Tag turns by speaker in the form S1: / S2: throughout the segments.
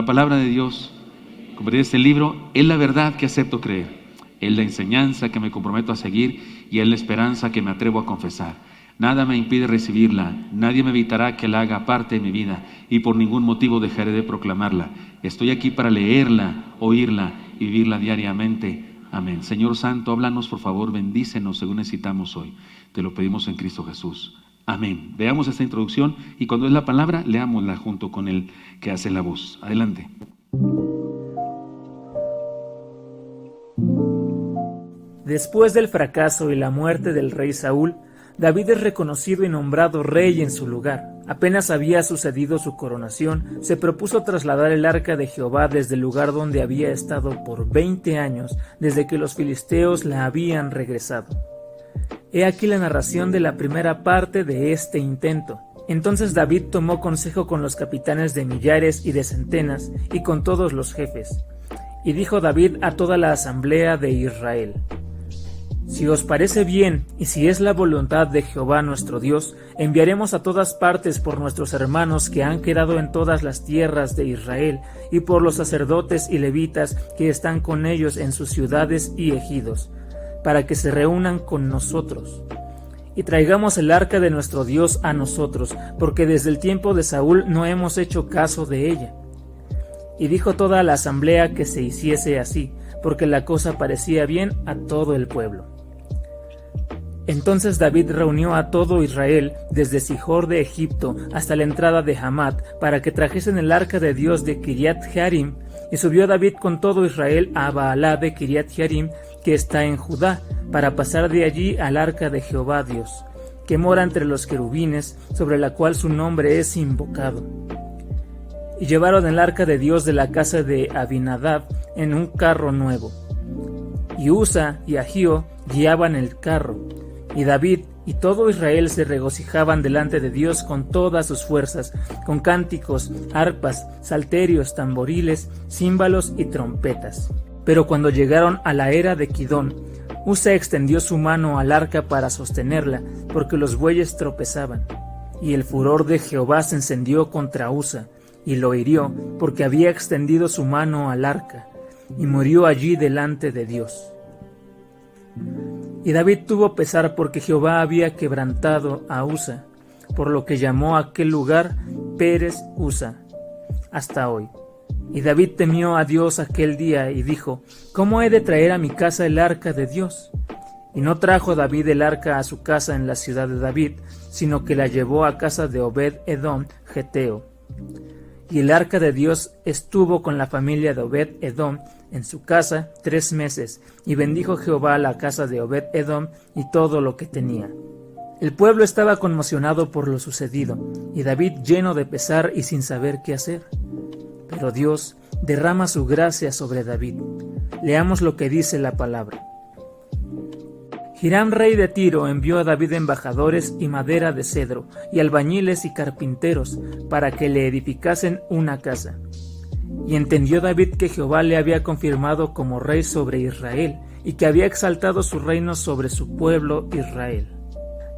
S1: La palabra de Dios, compartir este libro, es la verdad que acepto creer, es la enseñanza que me comprometo a seguir y es la esperanza que me atrevo a confesar. Nada me impide recibirla, nadie me evitará que la haga parte de mi vida y por ningún motivo dejaré de proclamarla. Estoy aquí para leerla, oírla y vivirla diariamente. Amén. Señor Santo, háblanos por favor, bendícenos según necesitamos hoy. Te lo pedimos en Cristo Jesús. Amén. Veamos esta introducción y cuando es la palabra, leámosla junto con el que hace la voz. Adelante.
S2: Después del fracaso y la muerte del rey Saúl, David es reconocido y nombrado rey en su lugar. Apenas había sucedido su coronación, se propuso trasladar el arca de Jehová desde el lugar donde había estado por 20 años, desde que los filisteos la habían regresado. He aquí la narración de la primera parte de este intento. Entonces David tomó consejo con los capitanes de millares y de centenas, y con todos los jefes. Y dijo David a toda la asamblea de Israel: Si os parece bien, y si es la voluntad de Jehová nuestro Dios, enviaremos a todas partes por nuestros hermanos que han quedado en todas las tierras de Israel, y por los sacerdotes y levitas que están con ellos en sus ciudades y ejidos, para que se reúnan con nosotros. Y traigamos el arca de nuestro Dios a nosotros, porque desde el tiempo de Saúl no hemos hecho caso de ella. Y dijo toda la asamblea que se hiciese así, porque la cosa parecía bien a todo el pueblo. Entonces David reunió a todo Israel, desde Sihor de Egipto hasta la entrada de Hamat, para que trajesen el arca de Dios de Kiriat Jearim, y subió David con todo Israel a Baalá de Kiriat Jearim, que está en Judá, para pasar de allí al arca de Jehová Dios, que mora entre los querubines, sobre la cual su nombre es invocado. Y llevaron el arca de Dios de la casa de Abinadab en un carro nuevo. Y Usa y Ahío guiaban el carro, y David y todo Israel se regocijaban delante de Dios con todas sus fuerzas, con cánticos, arpas, salterios, tamboriles, címbalos y trompetas. Pero cuando llegaron a la era de Kidón, Usa extendió su mano al arca para sostenerla, porque los bueyes tropezaban. Y el furor de Jehová se encendió contra Usa, y lo hirió, porque había extendido su mano al arca, y murió allí delante de Dios. Y David tuvo pesar porque Jehová había quebrantado a Usa, por lo que llamó a aquel lugar Pérez Usa, hasta hoy. Y David temió a Dios aquel día y dijo: ¿Cómo he de traer a mi casa el arca de Dios? Y no trajo David el arca a su casa en la ciudad de David, sino que la llevó a casa de Obed-Edom Geteo. Y el arca de Dios estuvo con la familia de Obed-Edom en su casa 3 meses, y bendijo Jehová la casa de Obed-Edom y todo lo que tenía. El pueblo estaba conmocionado por lo sucedido, y David lleno de pesar y sin saber qué hacer. Pero Dios derrama su gracia sobre David. Leamos lo que dice la palabra. Hiram, rey de Tiro, envió a David embajadores y madera de cedro, y albañiles y carpinteros, para que le edificasen una casa. Y entendió David que Jehová le había confirmado como rey sobre Israel, y que había exaltado su reino sobre su pueblo Israel.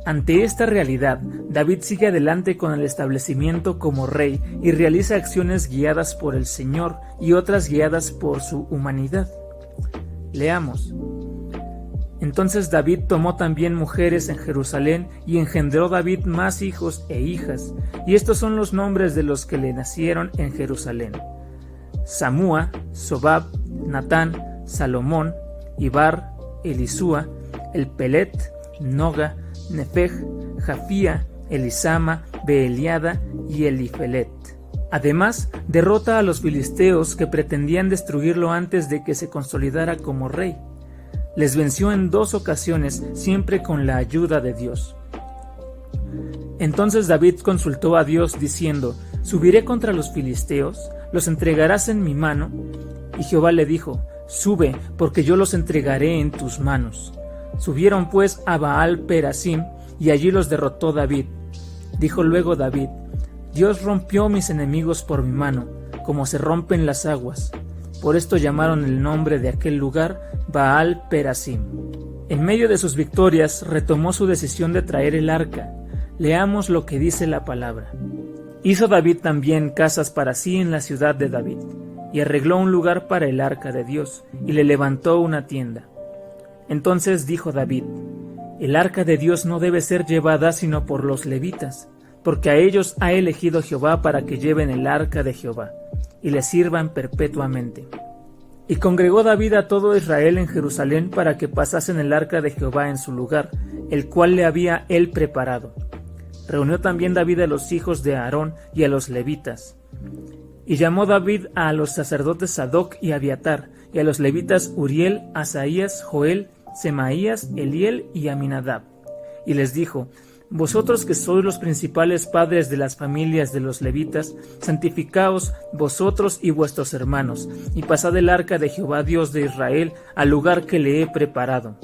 S2: Ante esta realidad, David sigue adelante con el establecimiento como rey y realiza acciones guiadas por el Señor y otras guiadas por su humanidad. Leamos. Entonces David tomó también mujeres en Jerusalén y engendró David más hijos e hijas, y estos son los nombres de los que le nacieron en Jerusalén: Samúa, Sobab, Natán, Salomón, Ibar, Elisúa, Elpelet, Noga, Nefeg, Jafía, Elisama, Beeliada y Elifelet. Además, derrota a los filisteos que pretendían destruirlo antes de que se consolidara como rey. Les venció en 2 ocasiones, siempre con la ayuda de Dios. Entonces David consultó a Dios diciendo: ¿Subiré contra los filisteos? ¿Los entregarás en mi mano? Y Jehová le dijo: Sube, porque yo los entregaré en tus manos. Subieron pues a Baal Perasim, y allí los derrotó David. Dijo luego David: Dios rompió mis enemigos por mi mano, como se rompen las aguas. Por esto llamaron el nombre de aquel lugar Baal Perasim. En medio de sus victorias retomó su decisión de traer el arca. Leamos lo que dice la palabra. Hizo David también casas para sí en la ciudad de David, y arregló un lugar para el arca de Dios, y le levantó una tienda. Entonces dijo David: el arca de Dios no debe ser llevada sino por los levitas, porque a ellos ha elegido Jehová para que lleven el arca de Jehová, y le sirvan perpetuamente. Y congregó David a todo Israel en Jerusalén para que pasasen el arca de Jehová en su lugar, el cual le había él preparado. Reunió también David a los hijos de Aarón y a los levitas. Y llamó David a los sacerdotes Sadoc y Abiatar, y a los levitas Uriel, Asaías, Joel, Semaías, Eliel y Aminadab. Y les dijo: vosotros que sois los principales padres de las familias de los levitas, santificaos vosotros y vuestros hermanos, y pasad el arca de Jehová Dios de Israel al lugar que le he preparado.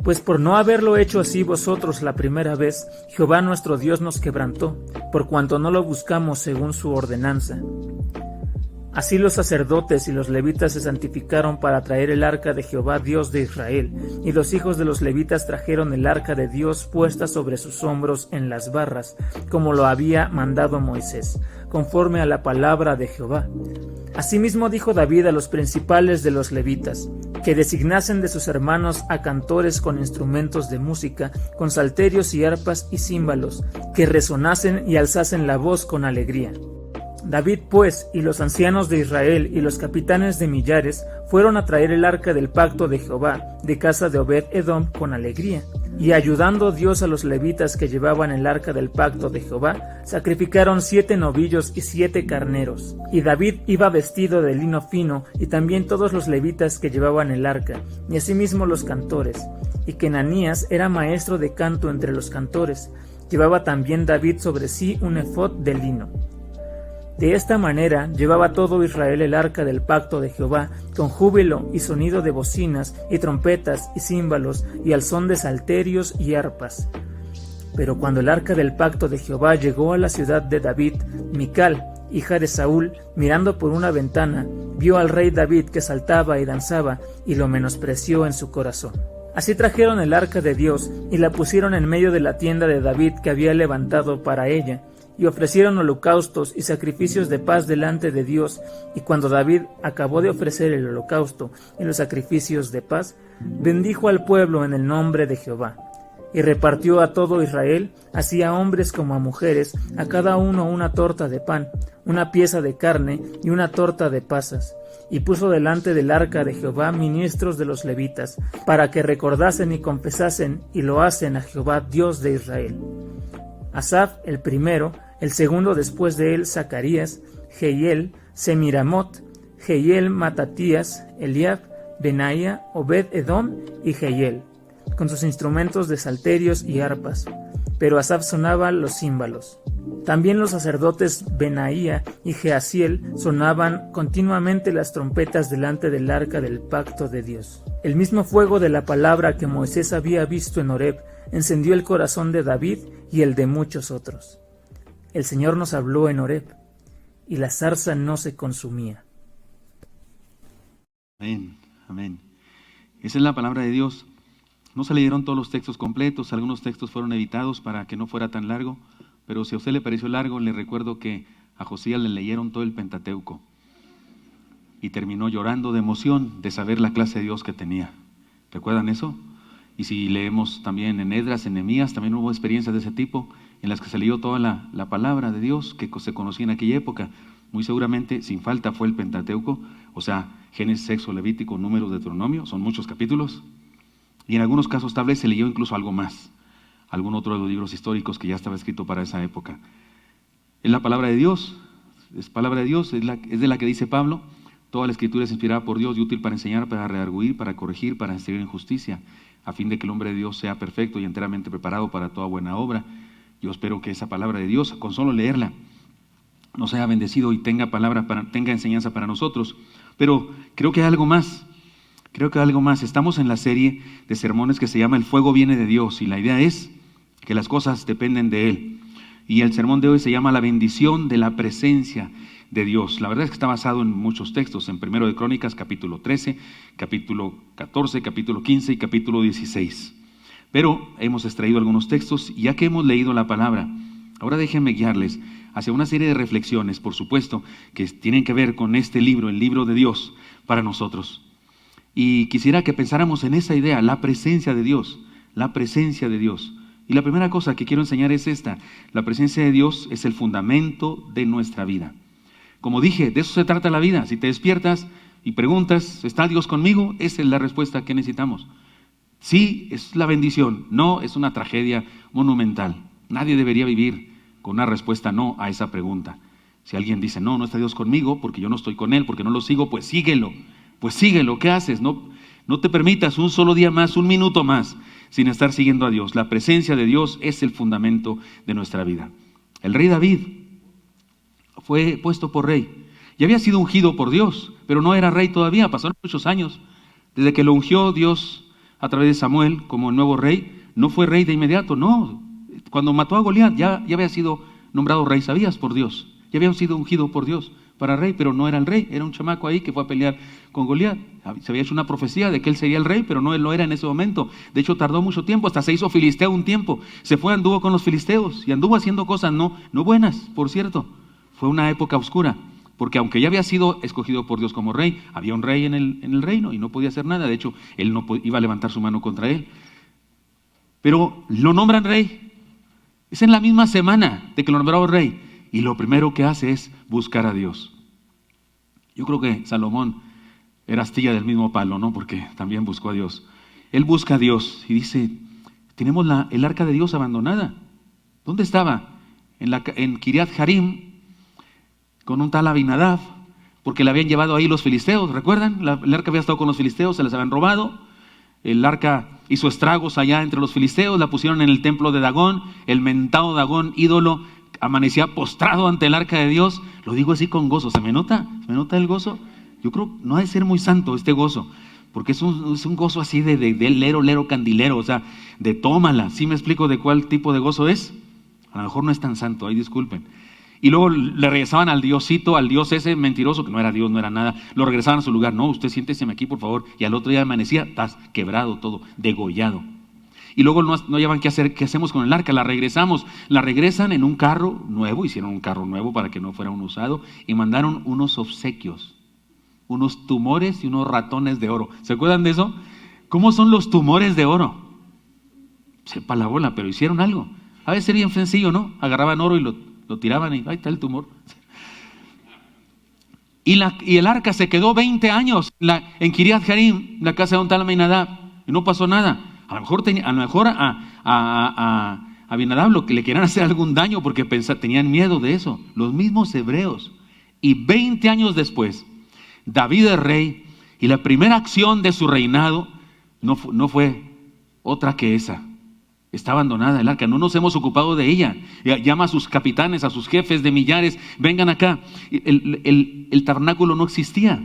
S2: Pues por no haberlo hecho así vosotros la primera vez, Jehová nuestro Dios nos quebrantó, por cuanto no lo buscamos según su ordenanza. Así los sacerdotes y los levitas se santificaron para traer el arca de Jehová Dios de Israel, y los hijos de los levitas trajeron el arca de Dios puesta sobre sus hombros en las barras, como lo había mandado Moisés, conforme a la palabra de Jehová. Asimismo dijo David a los principales de los levitas, que designasen de sus hermanos a cantores con instrumentos de música, con salterios y arpas y címbalos, que resonasen y alzasen la voz con alegría. David, pues, y los ancianos de Israel y los capitanes de millares fueron a traer el arca del pacto de Jehová, de casa de Obed-edom, con alegría. Y ayudando Dios a los levitas que llevaban el arca del pacto de Jehová, sacrificaron 7 novillos y 7 carneros. Y David iba vestido de lino fino, y también todos los levitas que llevaban el arca, y asimismo los cantores. Y Kenanías era maestro de canto entre los cantores. Llevaba también David sobre sí un efod de lino. De esta manera llevaba todo Israel el arca del pacto de Jehová, con júbilo y sonido de bocinas y trompetas y címbalos y al son de salterios y arpas. Pero cuando el arca del pacto de Jehová llegó a la ciudad de David, Mical, hija de Saúl, mirando por una ventana, vio al rey David que saltaba y danzaba, y lo menospreció en su corazón. Así trajeron el arca de Dios y la pusieron en medio de la tienda de David que había levantado para ella, y ofrecieron holocaustos y sacrificios de paz delante de Dios. Y cuando David acabó de ofrecer el holocausto y los sacrificios de paz, bendijo al pueblo en el nombre de Jehová. Y repartió a todo Israel, así a hombres como a mujeres, a cada uno una torta de pan, una pieza de carne y una torta de pasas. Y puso delante del arca de Jehová ministros de los levitas, para que recordasen y confesasen y loasen a Jehová Dios de Israel. Asaf el primero, el segundo después de él Zacarías, Jehiel, Semiramot, Jehiel, Matatías, Eliab, Benaía, Obed-edom y Jehiel, con sus instrumentos de salterios y arpas. Pero Asaf sonaba los címbalos. También los sacerdotes Benaía y Jeasiel sonaban continuamente las trompetas delante del arca del pacto de Dios. El mismo fuego de la palabra que Moisés había visto en Horeb encendió el corazón de David y el de muchos otros. El Señor nos habló en Horeb, y la zarza no se consumía.
S1: Amén, amén. Esa es la palabra de Dios. No se leyeron todos los textos completos, algunos textos fueron editados para que no fuera tan largo, pero si a usted le pareció largo, le recuerdo que a Josías le leyeron todo el Pentateuco y terminó llorando de emoción de saber la clase de Dios que tenía. ¿Recuerdan eso? Y si leemos también en Esdras, en Nehemías, también hubo experiencias de ese tipo en las que se leyó toda la palabra de Dios que se conocía en aquella época. Muy seguramente, sin falta, fue el Pentateuco, o sea, Génesis, Éxodo, Levítico, Números, Deuteronomio, son muchos capítulos. Y en algunos casos tal vez se leyó incluso algo más, algún otro de los libros históricos que ya estaba escrito para esa época. Es la palabra de Dios, es palabra de Dios, es de la que dice Pablo: toda la escritura es inspirada por Dios y útil para enseñar, para redarguir, para corregir, para enseñar en justicia, a fin de que el hombre de Dios sea perfecto y enteramente preparado para toda buena obra. Yo espero que esa palabra de Dios, con solo leerla, nos haya bendecido y tenga enseñanza para nosotros. Pero creo que hay algo más. Estamos en la serie de sermones que se llama El fuego viene de Dios, y la idea es que las cosas dependen de Él. Y el sermón de hoy se llama La bendición de la presencia de Dios. La verdad es que está basado en muchos textos, en 1 de Crónicas, capítulo 13, capítulo 14, capítulo 15 y capítulo 16. Pero hemos extraído algunos textos, y ya que hemos leído la palabra, ahora déjenme guiarles hacia una serie de reflexiones, por supuesto, que tienen que ver con este libro, el libro de Dios para nosotros. Y quisiera que pensáramos en esa idea, la presencia de Dios, la presencia de Dios. Y la primera cosa que quiero enseñar es esta: la presencia de Dios es el fundamento de nuestra vida. Como dije, de eso se trata la vida. Si te despiertas y preguntas, ¿está Dios conmigo? Esa es la respuesta que necesitamos. Sí, es la bendición. No, es una tragedia monumental. Nadie debería vivir con una respuesta no a esa pregunta. Si alguien dice, no está Dios conmigo porque yo no estoy con Él, porque no lo sigo, pues síguelo. Pues síguelo, ¿qué haces? No te permitas un solo día más, un minuto más, sin estar siguiendo a Dios. La presencia de Dios es el fundamento de nuestra vida. El rey David fue puesto por rey. Ya había sido ungido por Dios, pero no era rey todavía. Pasaron muchos años. Desde que lo ungió Dios a través de Samuel como el nuevo rey, no fue rey de inmediato, no. Cuando mató a Goliat ya había sido nombrado rey, ¿sabías? Por Dios. Ya había sido ungido por Dios para rey, pero no era el rey. Era un chamaco ahí que fue a pelear con Goliat. Se había hecho una profecía de que él sería el rey, pero no, él no era en ese momento. De hecho, tardó mucho tiempo, hasta se hizo filisteo un tiempo. Se fue, anduvo con los filisteos y anduvo haciendo cosas no buenas, por cierto. Fue una época oscura. Porque aunque ya había sido escogido por Dios como rey, había un rey en el reino y no podía hacer nada. De hecho, él no iba a levantar su mano contra él. Pero lo nombran rey. Es en la misma semana de que lo nombraron rey. Y lo primero que hace es buscar a Dios. Yo creo que Salomón era astilla del mismo palo, ¿no? Porque también buscó a Dios. Él busca a Dios y dice, tenemos el arca de Dios abandonada. ¿Dónde estaba? En Kiriat Jearim, con un tal Abinadab, porque la habían llevado ahí los filisteos, ¿recuerdan? El arca había estado con los filisteos, se las habían robado. El arca hizo estragos allá entre los filisteos, la pusieron en el templo de Dagón. El mentado Dagón, ídolo, amanecía postrado ante el arca de Dios. Lo digo así con gozo, ¿se me nota? ¿Se me nota el gozo? Yo creo que no ha de ser muy santo este gozo, porque es un gozo así de lero candilero, o sea, de tómala. ¿Sí me explico de cuál tipo de gozo es? A lo mejor no es tan santo, ahí disculpen. Y luego le regresaban al diosito, al dios ese mentiroso, que no era Dios, no era nada, lo regresaban a su lugar. No, usted siéntese aquí, por favor. Y al otro día amanecía, estás quebrado todo, degollado. Y luego no llevan qué hacer, ¿qué hacemos con el arca? La regresan en un carro nuevo, hicieron un carro nuevo para que no fuera un usado, y mandaron unos obsequios, unos tumores y unos ratones de oro. ¿Se acuerdan de eso? ¿Cómo son los tumores de oro? Sepa la bola, pero hicieron algo. A veces era bien sencillo, ¿no? Agarraban oro y lo tiraban y ahí está el tumor. Y el arca se quedó 20 años en Kiriat Jearim, la casa de un tal Abinadab, y no pasó nada. A lo mejor a Abinadab lo que le querían hacer algún daño porque tenían miedo de eso. Los mismos hebreos. Y 20 años después, David es rey y la primera acción de su reinado no fue otra que esa. Está abandonada el arca, no nos hemos ocupado de ella. Llama a sus capitanes, a sus jefes de millares, vengan acá. El tabernáculo no existía,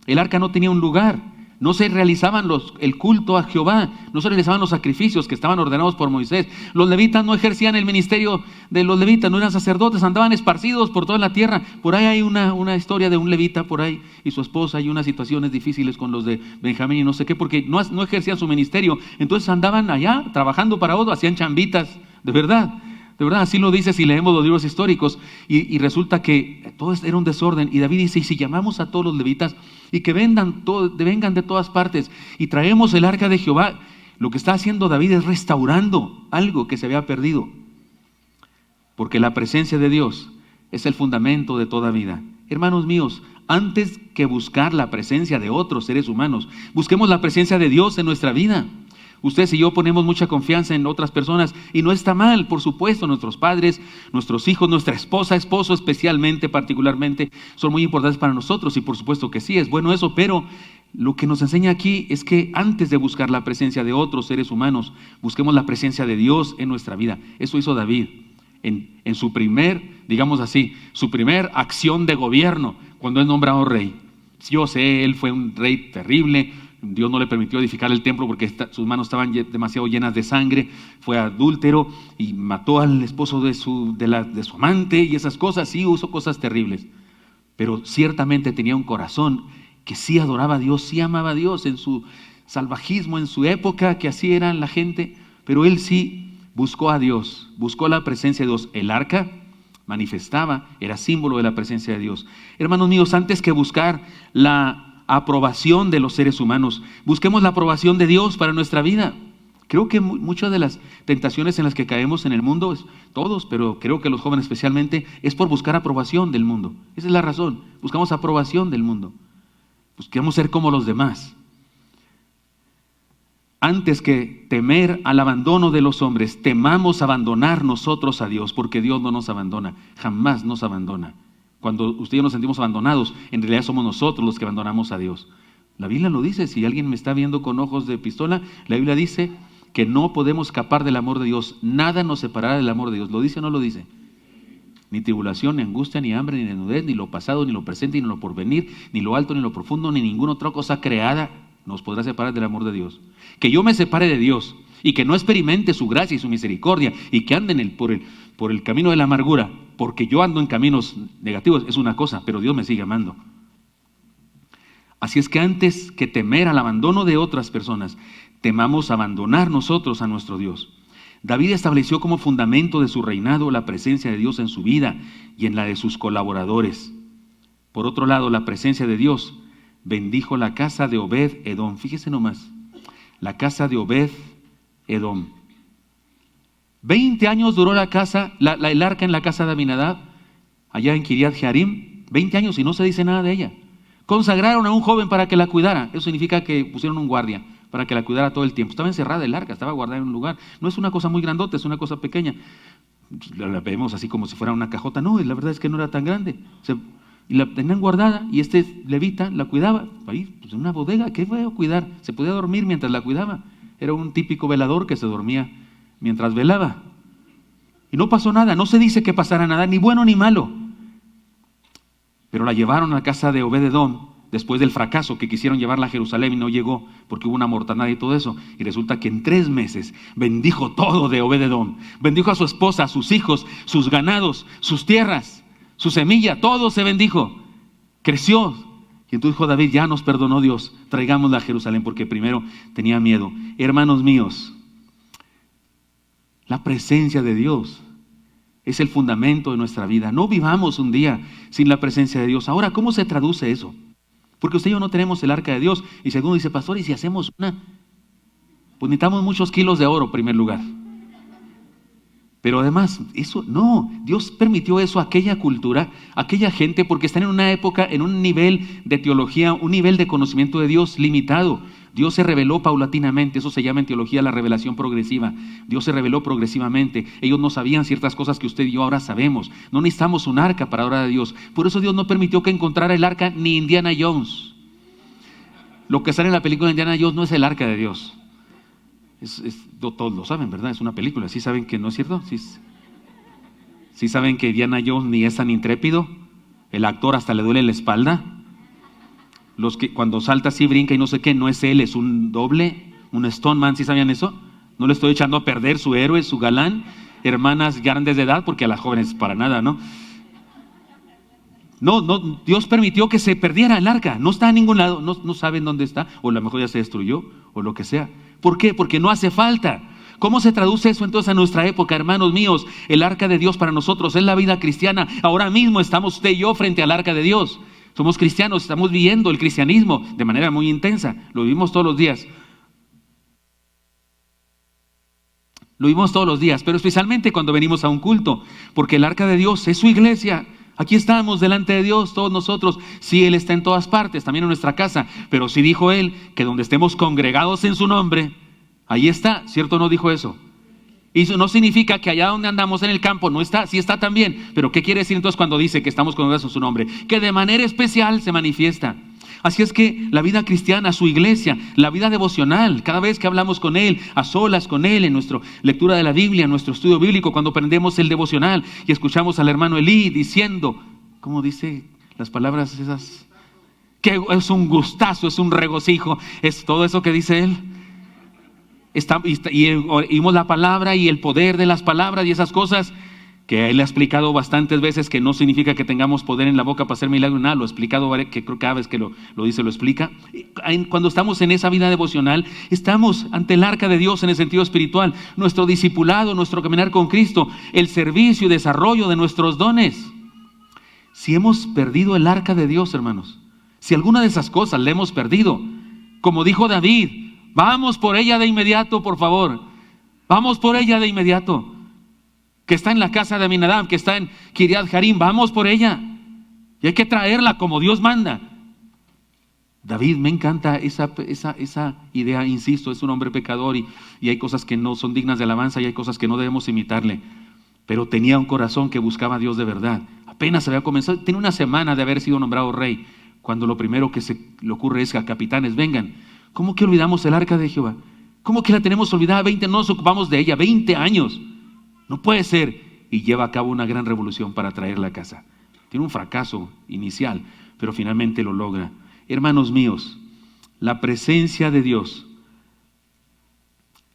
S1: el arca no tenía un lugar, no se realizaban el culto a Jehová, no se realizaban los sacrificios que estaban ordenados por Moisés. Los levitas no ejercían el ministerio de los levitas, no eran sacerdotes, andaban esparcidos por toda la tierra. Por ahí hay una historia de un levita por ahí y su esposa, y unas situaciones difíciles con los de Benjamín y no sé qué, porque no ejercían su ministerio. Entonces andaban allá trabajando para otro, hacían chambitas, de verdad, así lo dice si leemos los libros históricos. Y resulta que todo era un desorden. Y David dice, y si llamamos a todos los levitas y que vengan de todas partes y traemos el arca de Jehová, lo que está haciendo David es restaurando algo que se había perdido. Porque la presencia de Dios es el fundamento de toda vida. Hermanos míos, antes que buscar la presencia de otros seres humanos, busquemos la presencia de Dios en nuestra vida. Ustedes y yo ponemos mucha confianza en otras personas y no está mal, por supuesto. Nuestros padres, nuestros hijos, nuestra esposa, esposo especialmente, particularmente, son muy importantes para nosotros y por supuesto que sí, es bueno eso, pero lo que nos enseña aquí es que antes de buscar la presencia de otros seres humanos, busquemos la presencia de Dios en nuestra vida. Eso hizo David en su su primer acción de gobierno cuando es nombrado rey. Yo sé, él fue un rey terrible. Dios no le permitió edificar el templo porque sus manos estaban demasiado llenas de sangre. Fue adúltero y mató al esposo de su amante y esas cosas. Sí, hizo cosas terribles. Pero ciertamente tenía un corazón que sí adoraba a Dios, sí amaba a Dios en su salvajismo, en su época, que así era la gente. Pero él sí buscó a Dios, buscó la presencia de Dios. El arca manifestaba, era símbolo de la presencia de Dios. Hermanos míos, antes que buscar la aprobación de los seres humanos, busquemos la aprobación de Dios para nuestra vida. Creo que muchas de las tentaciones en las que caemos en el mundo, todos, pero creo que los jóvenes especialmente, es por buscar aprobación del mundo. Esa es la razón, buscamos aprobación del mundo. Busquemos ser como los demás. Antes que temer al abandono de los hombres, temamos abandonar nosotros a Dios, porque Dios no nos abandona, jamás nos abandona. Cuando usted y yo nos sentimos abandonados, en realidad somos nosotros los que abandonamos a Dios. La Biblia lo dice, si alguien me está viendo con ojos de pistola, la Biblia dice que no podemos escapar del amor de Dios, nada nos separará del amor de Dios. ¿Lo dice o no lo dice? Ni tribulación, ni angustia, ni hambre, ni desnudez, ni lo pasado, ni lo presente, ni lo porvenir, ni lo alto, ni lo profundo, ni ninguna otra cosa creada nos podrá separar del amor de Dios. Que yo me separe de Dios y que no experimente su gracia y su misericordia y que ande por el camino de la amargura, porque yo ando en caminos negativos, es una cosa, pero Dios me sigue amando. Así es que antes que temer al abandono de otras personas, temamos abandonar nosotros a nuestro Dios. David estableció como fundamento de su reinado la presencia de Dios en su vida y en la de sus colaboradores. Por otro lado, la presencia de Dios bendijo la casa de Obed-Edom. Fíjese nomás, la casa de Obed-Edom. 20 años duró el arca en la casa de Abinadab, allá en Kiriat Jearim. 20 años y no se dice nada de ella. Consagraron a un joven para que la cuidara. Eso significa que pusieron un guardia para que la cuidara todo el tiempo. Estaba encerrada el arca, estaba guardada en un lugar. No es una cosa muy grandota, es una cosa pequeña. La vemos así como si fuera una cajota. No, la verdad es que no era tan grande. Y la tenían guardada y este levita la cuidaba. Ahí, pues en una bodega, ¿qué fue a cuidar? Se podía dormir mientras la cuidaba. Era un típico velador que se dormía mientras velaba. Y no pasó nada, no se dice que pasara nada, ni bueno ni malo. Pero la llevaron a la casa de Obed-Edom después del fracaso que quisieron llevarla a Jerusalén y no llegó porque hubo una mortandad y todo eso. Y resulta que en 3 meses bendijo todo de Obed-Edom. Bendijo a su esposa, a sus hijos, sus ganados, sus tierras, su semilla, todo se bendijo. Creció. Y entonces dijo David, ya nos perdonó Dios, traigámosla a Jerusalén porque primero tenía miedo. Hermanos míos, la presencia de Dios es el fundamento de nuestra vida. No vivamos un día sin la presencia de Dios. Ahora, ¿cómo se traduce eso? Porque usted y yo no tenemos el arca de Dios. Y segundo dice, pastor, ¿y si hacemos una? Pues necesitamos muchos kilos de oro en primer lugar. Pero además, eso no, Dios permitió eso a aquella cultura, a aquella gente, porque están en una época, en un nivel de teología, un nivel de conocimiento de Dios limitado. Dios se reveló paulatinamente, eso se llama en teología la revelación progresiva. Dios se reveló progresivamente. Ellos no sabían ciertas cosas que usted y yo ahora sabemos. No necesitamos un arca para adorar a Dios. Por eso Dios no permitió que encontrara el arca ni Indiana Jones. Lo que sale en la película de Indiana Jones no es el arca de Dios. Todos lo saben, ¿verdad? Es una película. ¿Sí saben que no es cierto? ¿Sí saben que Indiana Jones ni es tan intrépido? El actor hasta le duele la espalda. Los que cuando salta así, brinca y no sé qué, no es él, es un doble, un stoneman. ¿Sí sabían eso? No le estoy echando a perder su héroe, su galán. Hermanas grandes de edad, porque a las jóvenes para nada, ¿no? No, Dios permitió que se perdiera el arca. No está en ningún lado, no saben dónde está, o a lo mejor ya se destruyó, o lo que sea. ¿Por qué? Porque no hace falta. ¿Cómo se traduce eso entonces a nuestra época, hermanos míos? El arca de Dios para nosotros es la vida cristiana. Ahora mismo estamos usted y yo frente al arca de Dios. Somos cristianos, estamos viviendo el cristianismo de manera muy intensa. Lo vivimos todos los días. Lo vivimos todos los días, pero especialmente cuando venimos a un culto, porque el arca de Dios es su iglesia. Aquí estamos delante de Dios, todos nosotros. Sí, Él está en todas partes, también en nuestra casa, pero sí dijo Él que donde estemos congregados en su nombre, ahí está, ¿cierto o no dijo eso? Y eso no significa que allá donde andamos en el campo no está, sí está también. Pero ¿qué quiere decir entonces cuando dice que estamos congregados en su nombre? Que de manera especial se manifiesta. Así es que la vida cristiana, su iglesia, la vida devocional, cada vez que hablamos con Él, a solas con Él, en nuestra lectura de la Biblia, en nuestro estudio bíblico, cuando aprendemos el devocional y escuchamos al hermano Elí diciendo, ¿cómo dice las palabras esas? Que es un gustazo, es un regocijo, es todo eso que dice él. Y oímos la palabra y el poder de las palabras y esas cosas. que él ha explicado bastantes veces que no significa que tengamos poder en la boca para hacer milagros, nada, lo ha explicado, que creo que cada vez que lo dice, lo explica. Cuando estamos en esa vida devocional, estamos ante el arca de Dios en el sentido espiritual, nuestro discipulado, nuestro caminar con Cristo, el servicio y desarrollo de nuestros dones. Si hemos perdido el arca de Dios, hermanos, si alguna de esas cosas la hemos perdido, como dijo David, vamos por ella de inmediato, por favor, vamos por ella de inmediato. Que está en la casa de Aminadab, que está en Kiriat Jearim, vamos por ella. Y hay que traerla como Dios manda. David, me encanta esa idea, insisto, es un hombre pecador y hay cosas que no son dignas de alabanza y hay cosas que no debemos imitarle. Pero tenía un corazón que buscaba a Dios de verdad. Apenas había comenzado, tiene una semana de haber sido nombrado rey, cuando lo primero que se le ocurre es que a capitanes vengan. ¿Cómo que olvidamos el arca de Jehová? ¿Cómo que la tenemos olvidada? No nos ocupamos de ella, 20 años. No puede ser. Y lleva a cabo una gran revolución para traerla a casa. Tiene un fracaso inicial, pero finalmente lo logra. Hermanos míos, la presencia de Dios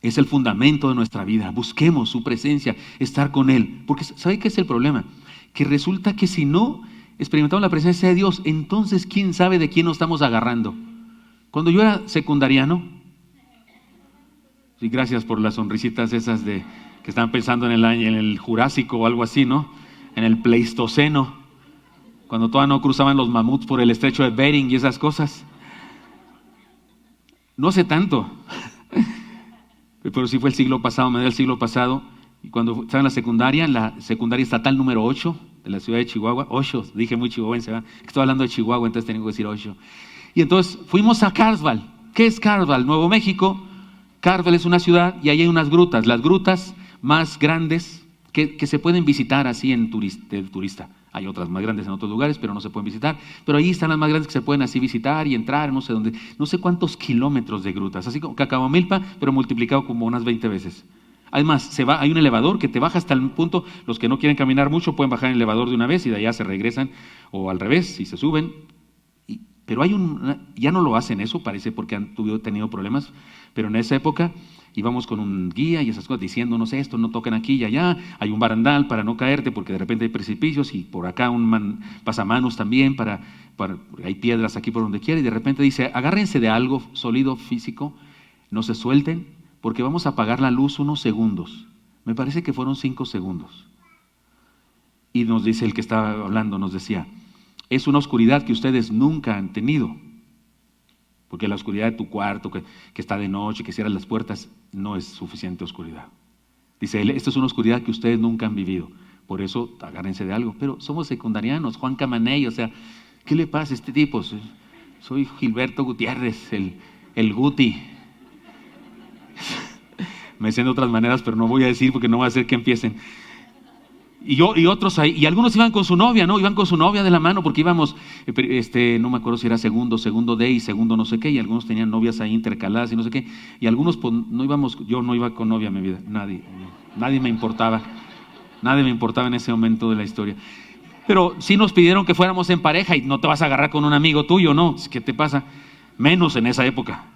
S1: es el fundamento de nuestra vida. Busquemos su presencia, estar con Él. Porque ¿sabe qué es el problema? Que resulta que si no experimentamos la presencia de Dios, entonces ¿quién sabe de quién nos estamos agarrando? Cuando yo era secundariano, y gracias por las sonrisitas esas de que estaban pensando en el Jurásico o algo así, ¿no? En el Pleistoceno, cuando todavía no cruzaban los mamuts por el estrecho de Bering y esas cosas. No hace tanto, pero sí fue el siglo pasado, medio del siglo pasado, y cuando estaba en la secundaria estatal número 8 de la ciudad de Chihuahua, 8, dije muy chihuahuense, ¿verdad? Estoy hablando de Chihuahua, entonces tengo que decir 8. Y entonces fuimos a Carlsbad. ¿Qué es Carlsbad? Nuevo México. Carlsbad es una ciudad y ahí hay unas grutas, las grutas más grandes que se pueden visitar así de turista. Hay otras más grandes en otros lugares, pero no se pueden visitar. Pero ahí están las más grandes que se pueden así visitar y entrar, no sé dónde, no sé cuántos kilómetros de grutas, así como Cacahuamilpa, pero multiplicado como unas 20 veces. Además, hay un elevador que te baja hasta el punto, los que no quieren caminar mucho pueden bajar en el elevador de una vez y de allá se regresan, o al revés, si se suben. Pero ya no lo hacen eso, parece, porque han tenido problemas, pero en esa época íbamos con un guía y esas cosas diciéndonos esto, no toquen aquí y allá, hay un barandal para no caerte porque de repente hay precipicios y por acá un pasamanos también, hay piedras aquí por donde quiera, y de repente dice, agárrense de algo sólido, físico, no se suelten porque vamos a apagar la luz unos segundos. Me parece que fueron 5 segundos. Y nos dice el que estaba hablando, nos decía, es una oscuridad que ustedes nunca han tenido. Porque la oscuridad de tu cuarto, que está de noche, que cierras las puertas, no es suficiente oscuridad. Dice él, esta es una oscuridad que ustedes nunca han vivido. Por eso, agárrense de algo. Pero somos secundarianos, Juan Camaney, o sea, ¿qué le pasa a este tipo? Soy Gilberto Gutiérrez, el Guti. Me dicen de otras maneras, pero no voy a decir porque no va a hacer que empiecen. Y otros ahí, y algunos iban con su novia, ¿no? Iban con su novia de la mano porque íbamos, no me acuerdo si era segundo D y segundo no sé qué, y algunos tenían novias ahí intercaladas y no sé qué, y algunos pues, no íbamos, yo no iba con novia en mi vida, nadie me importaba en ese momento de la historia. Pero sí nos pidieron que fuéramos en pareja y no te vas a agarrar con un amigo tuyo, ¿no? ¿Qué te pasa? Menos en esa época.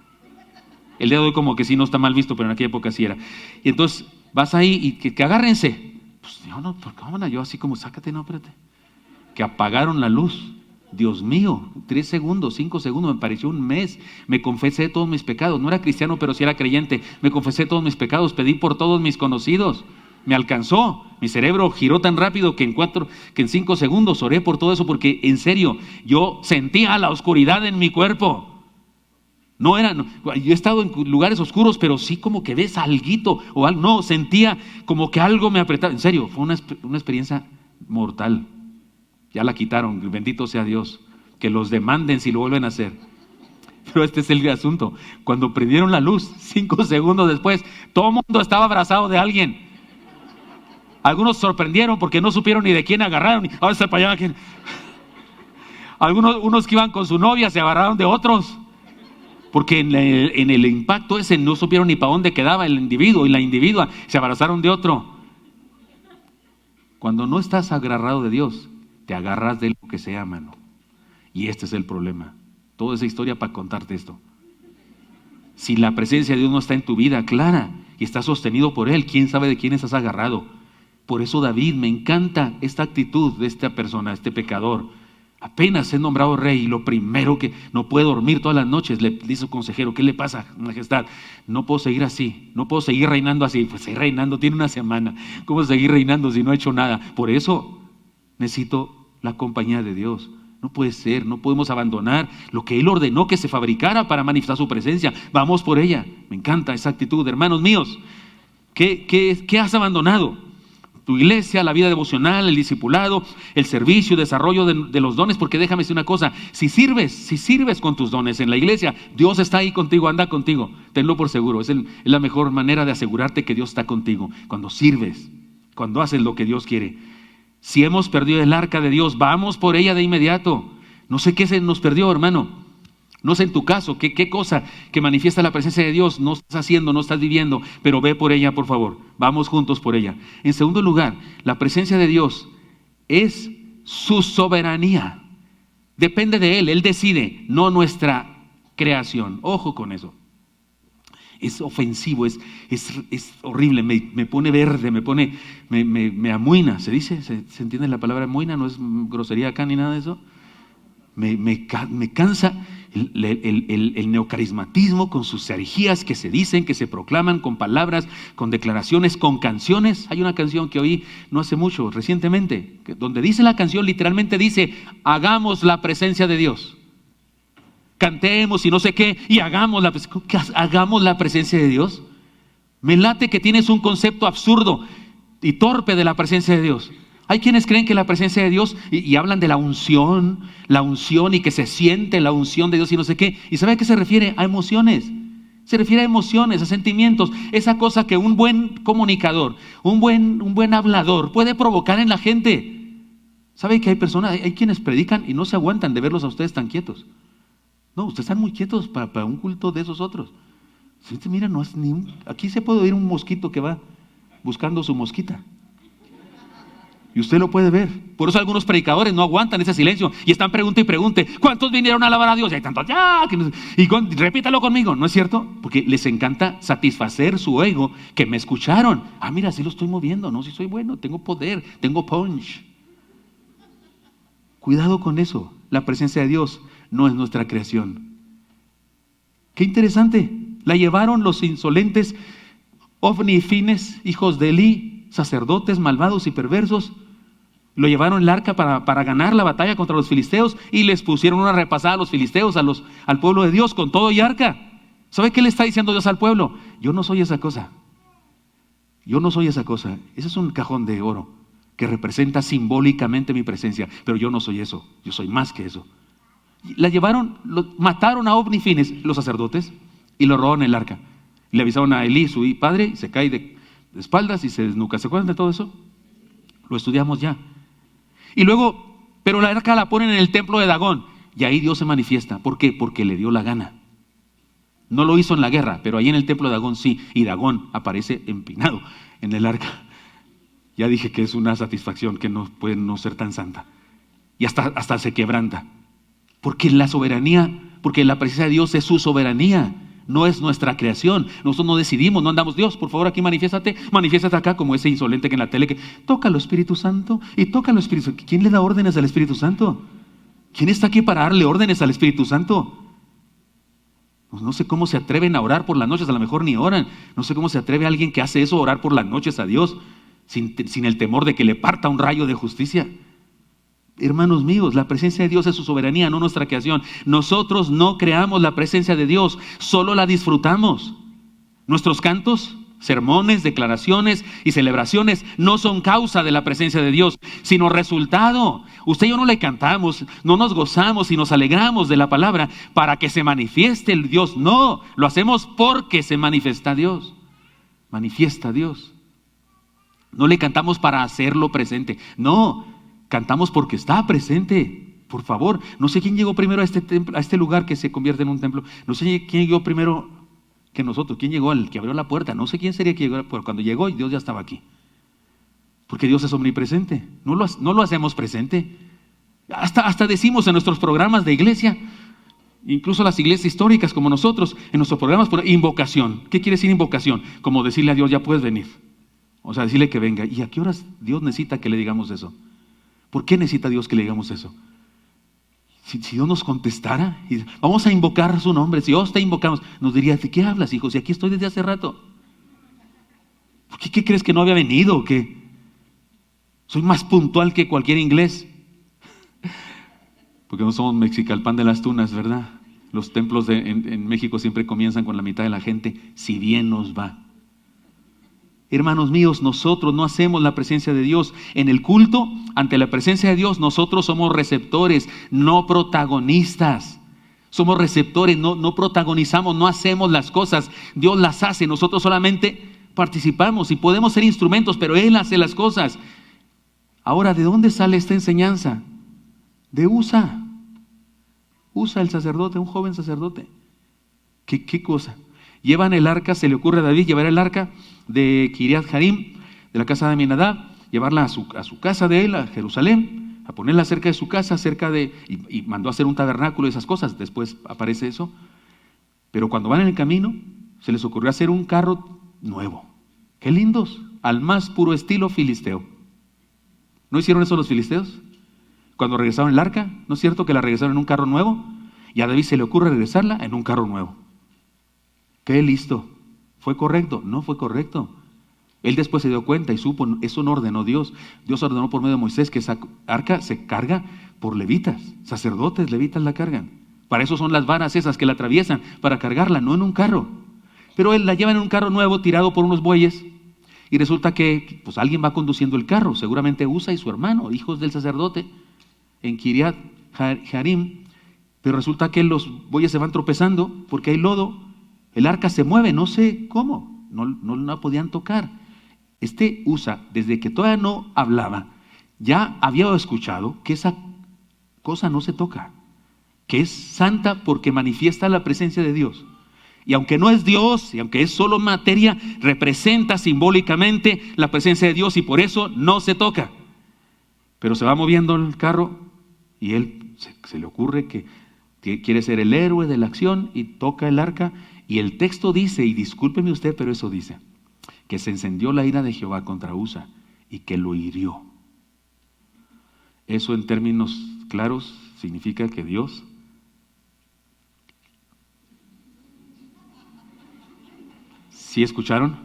S1: El día de hoy como que sí no está mal visto, pero en aquella época sí era. Y entonces vas ahí y que agárrense. Pues yo no, ¿por qué van a yo así como sácate, no, espérate? Que apagaron la luz. Dios mío, 3 segundos, 5 segundos, me pareció un mes. Me confesé todos mis pecados. No era cristiano, pero sí era creyente. Me confesé todos mis pecados, pedí por todos mis conocidos. Me alcanzó. Mi cerebro giró tan rápido que en 5 segundos oré por todo eso, porque en serio, yo sentía la oscuridad en mi cuerpo. Yo he estado en lugares oscuros, pero sí como que ves alguito o algo. No, sentía como que algo me apretaba. En serio, fue una experiencia mortal. Ya la quitaron, bendito sea Dios. Que los demanden si lo vuelven a hacer. Pero este es el asunto. Cuando prendieron la luz, 5 segundos después, todo el mundo estaba abrazado de alguien. Algunos sorprendieron porque no supieron ni de quién agarraron. Ahora está para allá. Unos que iban con su novia se agarraron de otros. Porque en el impacto ese no supieron ni para dónde quedaba el individuo y la individua, se abrazaron de otro. Cuando no estás agarrado de Dios, te agarras de lo que sea, mano. Y este es el problema. Toda esa historia para contarte esto. Si la presencia de Dios no está en tu vida clara y estás sostenido por Él, ¿quién sabe de quién estás agarrado? Por eso David, me encanta esta actitud de esta persona, este pecador. Apenas es nombrado rey y lo primero que no puede dormir todas las noches, le dice su consejero: ¿qué le pasa, majestad? No puedo seguir así, no puedo seguir reinando así. Pues seguir reinando, tiene una semana. ¿Cómo seguir reinando si no he hecho nada? Por eso necesito la compañía de Dios. No puede ser, no podemos abandonar lo que Él ordenó que se fabricara para manifestar su presencia. Vamos por ella. Me encanta esa actitud, hermanos míos. ¿Qué has abandonado? Tu iglesia, la vida devocional, el discipulado, el servicio, el desarrollo de los dones. Porque déjame decir una cosa: si sirves con tus dones en la iglesia, Dios está ahí contigo, anda contigo. Tenlo por seguro. Es la mejor manera de asegurarte que Dios está contigo. Cuando sirves, cuando haces lo que Dios quiere. Si hemos perdido el arca de Dios, vamos por ella de inmediato. No sé qué se nos perdió, hermano. No sé en tu caso, qué cosa que manifiesta la presencia de Dios no estás haciendo, no estás viviendo, pero ve por ella, por favor. Vamos juntos por ella. En segundo lugar, la presencia de Dios es su soberanía. Depende de Él decide, no nuestra creación. Ojo con eso. Es ofensivo, es horrible, me pone verde, me amuina. ¿Se dice? ¿Se entiende la palabra amuina? No es grosería acá ni nada de eso. Me cansa el neocarismatismo con sus herejías que se dicen, que se proclaman con palabras, con declaraciones, con canciones. Hay una canción que oí no hace mucho, recientemente, donde dice la canción, literalmente dice: hagamos la presencia de Dios. Cantemos y no sé qué, y hagamos la presencia de Dios. Me late que tienes un concepto absurdo y torpe de la presencia de Dios. Hay quienes creen que la presencia de Dios, y hablan de la unción y que se siente la unción de Dios y no sé qué. ¿Y sabe a qué se refiere? A emociones. Se refiere a emociones, a sentimientos. Esa cosa que un buen comunicador, un buen hablador puede provocar en la gente. ¿Sabe que hay quienes predican y no se aguantan de verlos a ustedes tan quietos? No, ustedes están muy quietos para un culto de esos otros. Mira, no es aquí se puede oír un mosquito que va buscando su mosquita. Y usted lo puede ver. Por eso algunos predicadores no aguantan ese silencio y están pregunte y pregunte: ¿cuántos vinieron a alabar a Dios? Y hay tantos, repítalo conmigo. ¿No es cierto? Porque les encanta satisfacer su ego, que me escucharon. Mira, sí lo estoy moviendo, no, sí soy bueno, tengo poder, tengo punch. Cuidado con eso. La presencia de Dios no es nuestra creación. Qué interesante. La llevaron los insolentes Ofni y Fines, hijos de Elí, sacerdotes malvados y perversos. Lo llevaron el arca para ganar la batalla contra los filisteos y les pusieron una repasada a los filisteos, al pueblo de Dios, con todo y arca. ¿Sabe qué le está diciendo Dios al pueblo? Yo no soy esa cosa. Yo no soy esa cosa. Ese es un cajón de oro que representa simbólicamente mi presencia, pero yo no soy eso. Yo soy más que eso. La llevaron, mataron a Ofni y Fines, los sacerdotes, y lo robaron el arca. Le avisaron a Elí, su padre, y se cae de espaldas y se desnuca. ¿Se acuerdan de todo eso? Lo estudiamos ya. Y luego, pero la arca la ponen en el templo de Dagón, y ahí Dios se manifiesta. ¿Por qué? Porque le dio la gana. No lo hizo en la guerra, pero ahí en el templo de Dagón sí, y Dagón aparece empinado en el arca. Ya dije que es una satisfacción que no puede no ser tan santa. Y hasta se quebranta. Porque la soberanía, porque la presencia de Dios es su soberanía, no es nuestra creación. Nosotros no decidimos, no andamos: Dios, por favor, aquí manifiéstate acá, como ese insolente que en la tele que tócalo, Espíritu Santo, y tócalo, Espíritu Santo. ¿Quién le da órdenes al Espíritu Santo? ¿Quién está aquí para darle órdenes al Espíritu Santo? No sé cómo se atreven a orar por las noches, a lo mejor ni oran. No sé cómo se atreve alguien que hace eso a orar por las noches a Dios sin el temor de que le parta un rayo de justicia. Hermanos míos, la presencia de Dios es su soberanía, no nuestra creación. Nosotros no creamos la presencia de Dios, solo la disfrutamos. Nuestros cantos, sermones, declaraciones y celebraciones no son causa de la presencia de Dios, sino resultado. Usted y yo no le cantamos, no nos gozamos y nos alegramos de la palabra para que se manifieste el Dios. No, lo hacemos porque se manifiesta Dios. Manifiesta Dios. No le cantamos para hacerlo presente. No, cantamos porque está presente. Por favor, no sé quién llegó primero a este templo, a este lugar que se convierte en un templo. No sé quién llegó primero que nosotros. ¿Quién llegó? El que abrió la puerta. No sé quién sería que llegó, pero cuando llegó, Dios ya estaba aquí. Porque Dios es omnipresente. No lo hacemos presente. Hasta decimos en nuestros programas de iglesia, incluso las iglesias históricas como nosotros, en nuestros programas, por invocación. ¿Qué quiere decir invocación? Como decirle a Dios: ya puedes venir. O sea, decirle que venga. ¿Y a qué horas Dios necesita que le digamos eso? ¿Por qué necesita Dios que le digamos eso? Si Dios nos contestara, y vamos a invocar su nombre, si Dios te invocamos, nos diría, ¿de qué hablas, hijo? Si aquí estoy desde hace rato. ¿Por qué crees que no había venido? ¿Qué? Soy más puntual que cualquier inglés. Porque no somos Mexicalpan de las Tunas, ¿verdad? Los templos en México siempre comienzan con la mitad de la gente, si bien nos va. Hermanos míos, nosotros no hacemos la presencia de Dios. En el culto, ante la presencia de Dios, nosotros somos receptores, no protagonistas. Somos receptores, no protagonizamos, no hacemos las cosas. Dios las hace, nosotros solamente participamos y podemos ser instrumentos, pero Él hace las cosas. Ahora, ¿de dónde sale esta enseñanza? De Usa. Usa, el sacerdote, un joven sacerdote. ¿Qué cosa? Llevan el arca, se le ocurre a David llevar el arca de Kiriat Jearim, de la casa de Aminadab, llevarla a su casa de él, a Jerusalén, a ponerla cerca de su casa, y mandó a hacer un tabernáculo y esas cosas. Después aparece eso. Pero cuando van en el camino, se les ocurrió hacer un carro nuevo. ¡Qué lindos! Al más puro estilo filisteo. ¿No hicieron eso los filisteos? Cuando regresaron el arca, ¿no es cierto que la regresaron en un carro nuevo? Y a David se le ocurre regresarla en un carro nuevo. ¡Qué listo! ¿Fue correcto? No fue correcto. Él después se dio cuenta y supo, eso no ordenó Dios. Dios ordenó por medio de Moisés que esa arca se carga por levitas. Sacerdotes, levitas la cargan. Para eso son las varas esas que la atraviesan, para cargarla, no en un carro. Pero él la lleva en un carro nuevo tirado por unos bueyes. Y resulta que pues, alguien va conduciendo el carro, seguramente Usa y su hermano, hijos del sacerdote, en Kiriat Jearim. Pero resulta que los bueyes se van tropezando porque hay lodo. El arca se mueve, no sé cómo, no la podían tocar. Este Usa, desde que todavía no hablaba, ya había escuchado que esa cosa no se toca, que es santa porque manifiesta la presencia de Dios. Y aunque no es Dios, y aunque es solo materia, representa simbólicamente la presencia de Dios y por eso no se toca. Pero se va moviendo el carro y él se le ocurre que quiere ser el héroe de la acción y toca el arca. Y el texto dice, y discúlpeme usted, pero eso dice, que se encendió la ira de Jehová contra Usa y que lo hirió. Eso en términos claros significa que Dios ¿sí escucharon?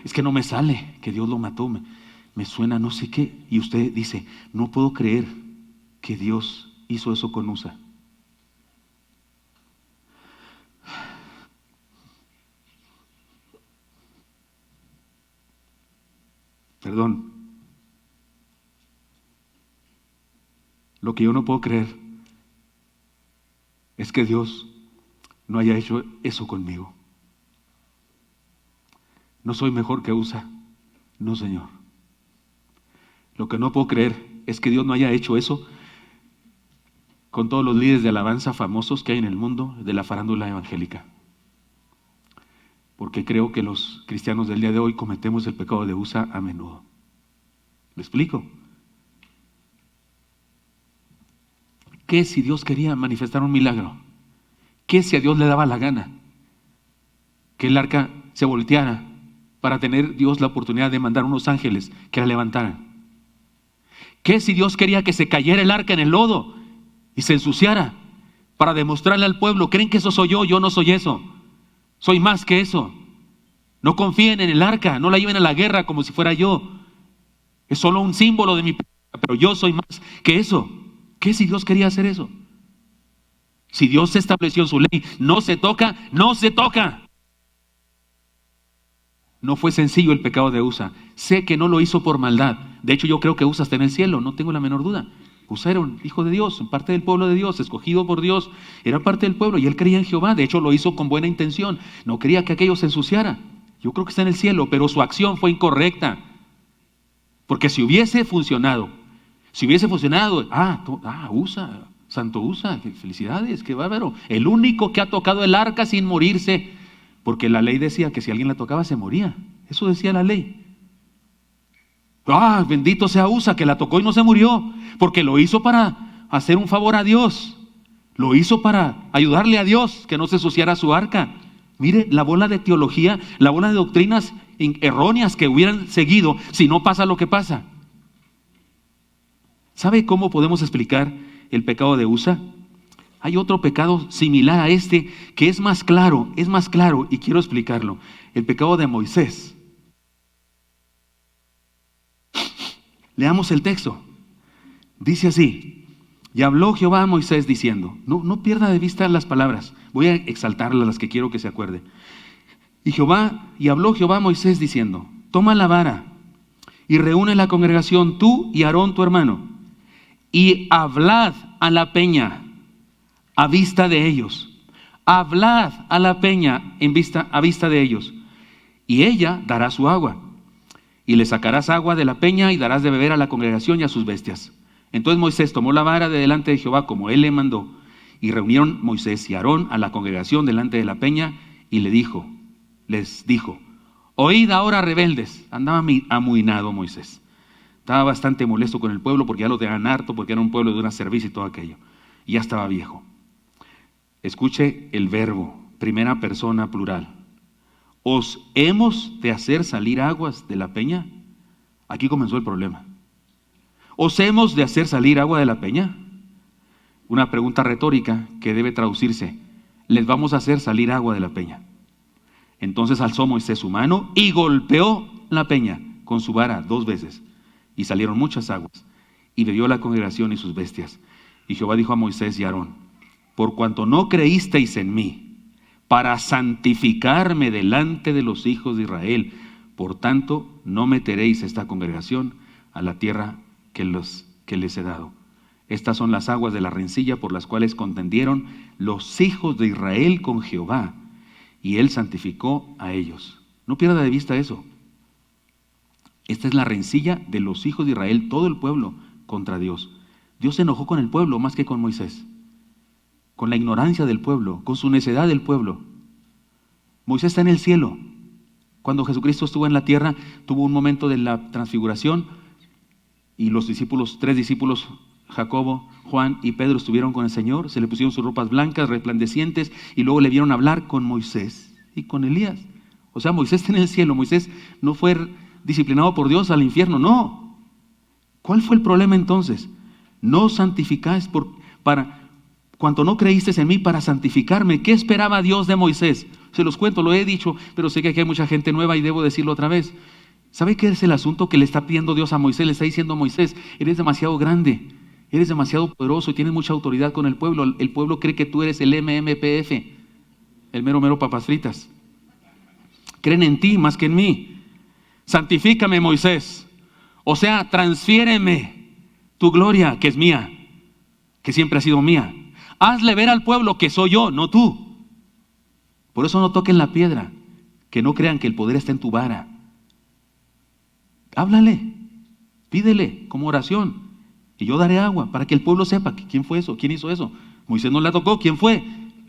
S1: Es que no me sale que Dios lo mató, me suena no sé qué. Y usted dice, no puedo creer que Dios hizo eso con Usa. Perdón. Lo que yo no puedo creer es que Dios no haya hecho eso conmigo. No soy mejor que Usa. No, Señor. Lo que no puedo creer es que Dios no haya hecho eso con todos los líderes de alabanza famosos que hay en el mundo de la farándula evangélica. Porque creo que los cristianos del día de hoy cometemos el pecado de Usa a menudo. ¿Me explico? ¿Qué si Dios quería manifestar un milagro? ¿Qué si a Dios le daba la gana que el arca se volteara para tener Dios la oportunidad de mandar unos ángeles que la levantaran? ¿Qué si Dios quería que se cayera el arca en el lodo y se ensuciara para demostrarle al pueblo, creen que eso soy yo no soy eso? Soy más que eso. No confíen en el arca, no la lleven a la guerra como si fuera yo. Es solo un símbolo de mi presencia, pero yo soy más que eso. ¿Qué si Dios quería hacer eso? Si Dios estableció su ley, no se toca, no se toca. No fue sencillo el pecado de Usa. Sé que no lo hizo por maldad. De hecho, yo creo que Usa está en el cielo, no tengo la menor duda. Usa era un hijo de Dios, parte del pueblo de Dios, escogido por Dios, era parte del pueblo y él creía en Jehová. De hecho, lo hizo con buena intención. No quería que aquello se ensuciara. Yo creo que está en el cielo, pero su acción fue incorrecta. Porque si hubiese funcionado, Usa, santo Usa, felicidades, qué bárbaro. El único que ha tocado el arca sin morirse, porque la ley decía que si alguien la tocaba se moría. Eso decía la ley. Bendito sea Usa, que la tocó y no se murió, porque lo hizo para hacer un favor a Dios. Lo hizo para ayudarle a Dios, que no se ensuciara su arca. Mire, la bola de teología, la bola de doctrinas erróneas que hubieran seguido si no pasa lo que pasa. ¿Sabe cómo podemos explicar el pecado de Usa? Hay otro pecado similar a este que es más claro y quiero explicarlo. El pecado de Moisés. Leamos el texto. Dice así: y habló Jehová a Moisés diciendo, no pierda de vista las palabras, voy a exaltarlas, las que quiero que se acuerde. Y habló Jehová a Moisés diciendo, toma la vara y reúne la congregación, tú y Aarón tu hermano, y hablad a la peña a vista de ellos. Hablad a la peña a vista de ellos, y ella dará su agua. Y le sacarás agua de la peña y darás de beber a la congregación y a sus bestias. Entonces Moisés tomó la vara de delante de Jehová como él le mandó, y reunieron Moisés y Aarón a la congregación delante de la peña, y les dijo, oíd ahora, rebeldes. Andaba amuinado Moisés. Estaba bastante molesto con el pueblo porque ya lo tenían harto, porque era un pueblo de una cerviz y todo aquello. Y ya estaba viejo. Escuche el verbo, primera persona plural. ¿Os hemos de hacer salir aguas de la peña? Aquí comenzó el problema. ¿Os hemos de hacer salir agua de la peña? Una pregunta retórica que debe traducirse: les vamos a hacer salir agua de la peña. Entonces alzó Moisés su mano y golpeó la peña con su vara 2 veces, y salieron muchas aguas, y bebió la congregación y sus bestias. Y Jehová dijo a Moisés y a Aarón: por cuanto no creísteis en mí, para santificarme delante de los hijos de Israel, por tanto no meteréis esta congregación a la tierra que les he dado. Estas son las aguas de la rencilla por las cuales contendieron los hijos de Israel con Jehová, y él santificó a ellos. No pierda de vista eso. Esta es la rencilla de los hijos de Israel, todo el pueblo contra Dios. Dios se enojó con el pueblo más que con Moisés, con la ignorancia del pueblo, con su necedad del pueblo. Moisés está en el cielo. Cuando Jesucristo estuvo en la tierra, tuvo un momento de la transfiguración, y los 3 discípulos, Jacobo, Juan y Pedro, estuvieron con el Señor, se le pusieron sus ropas blancas, resplandecientes, y luego le vieron hablar con Moisés y con Elías. O sea, Moisés está en el cielo. Moisés no fue disciplinado por Dios al infierno, no. ¿Cuál fue el problema entonces? No santificáis cuanto no creísteis en mí para santificarme. ¿Qué esperaba Dios de Moisés? Se los cuento, lo he dicho, pero sé que aquí hay mucha gente nueva y debo decirlo otra vez. ¿Sabe qué es el asunto que le está pidiendo Dios a Moisés? Le está diciendo a Moisés: eres demasiado grande, eres demasiado poderoso y tienes mucha autoridad con el pueblo. El pueblo cree que tú eres el MMPF, el mero papas fritas. Creen en ti más que en mí. Santifícame, Moisés. O sea, transfiéreme tu gloria, que es mía, que siempre ha sido mía. Hazle ver al pueblo que soy yo, no tú. Por eso no toquen la piedra, que no crean que el poder está en tu vara. Háblale, pídele como oración, y yo daré agua para que el pueblo sepa quién fue eso, quién hizo eso. Moisés no la tocó, ¿quién fue?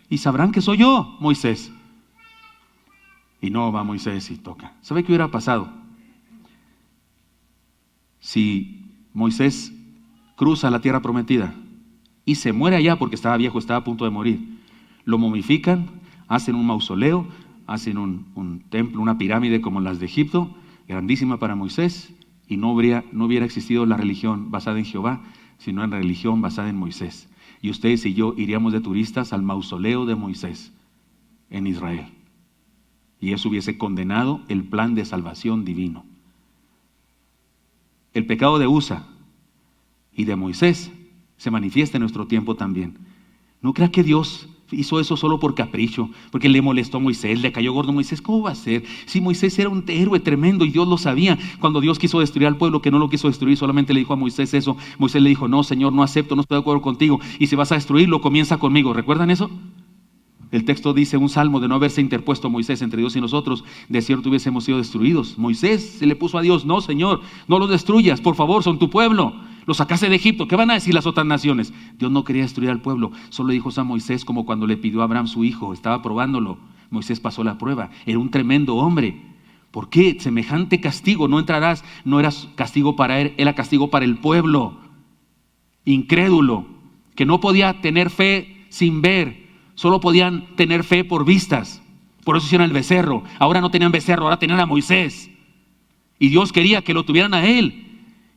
S1: Y sabrán que soy yo, Moisés. Y no va Moisés y toca. ¿Sabe qué hubiera pasado? Si Moisés cruza la tierra prometida y se muere allá porque estaba viejo, estaba a punto de morir, lo momifican, hacen un mausoleo, hacen un templo, una pirámide como las de Egipto, grandísima para Moisés, y no hubiera existido la religión basada en Jehová, sino en religión basada en Moisés. Y ustedes y yo iríamos de turistas al mausoleo de Moisés en Israel. Y eso hubiese condenado el plan de salvación divino. El pecado de Usa y de Moisés se manifiesta en nuestro tiempo también. No crea que Dios hizo eso solo por capricho, porque le molestó a Moisés, le cayó gordo a Moisés. ¿Cómo va a ser? Si Moisés era un héroe tremendo y Dios lo sabía. Cuando Dios quiso destruir al pueblo, que no lo quiso destruir, solamente le dijo a Moisés eso. Moisés le dijo: no, Señor, no acepto, no estoy de acuerdo contigo, y si vas a destruirlo, comienza conmigo. ¿Recuerdan eso? El texto dice, un salmo: de no haberse interpuesto Moisés entre Dios y nosotros, de cierto hubiésemos sido destruidos. Moisés se le puso a Dios: no, Señor, no los destruyas, por favor, son tu pueblo, los sacaste de Egipto, ¿qué van a decir las otras naciones? Dios no quería destruir al pueblo, solo dijo a Moisés, como cuando le pidió a Abraham su hijo, estaba probándolo. Moisés pasó la prueba, era un tremendo hombre. ¿Por qué semejante castigo? No entrarás, no era castigo para él, era castigo para el pueblo incrédulo, que no podía tener fe sin ver, solo podían tener fe por vistas. Por eso hicieron el becerro. Ahora no tenían becerro, ahora tenían a Moisés. Y Dios quería que lo tuvieran a él.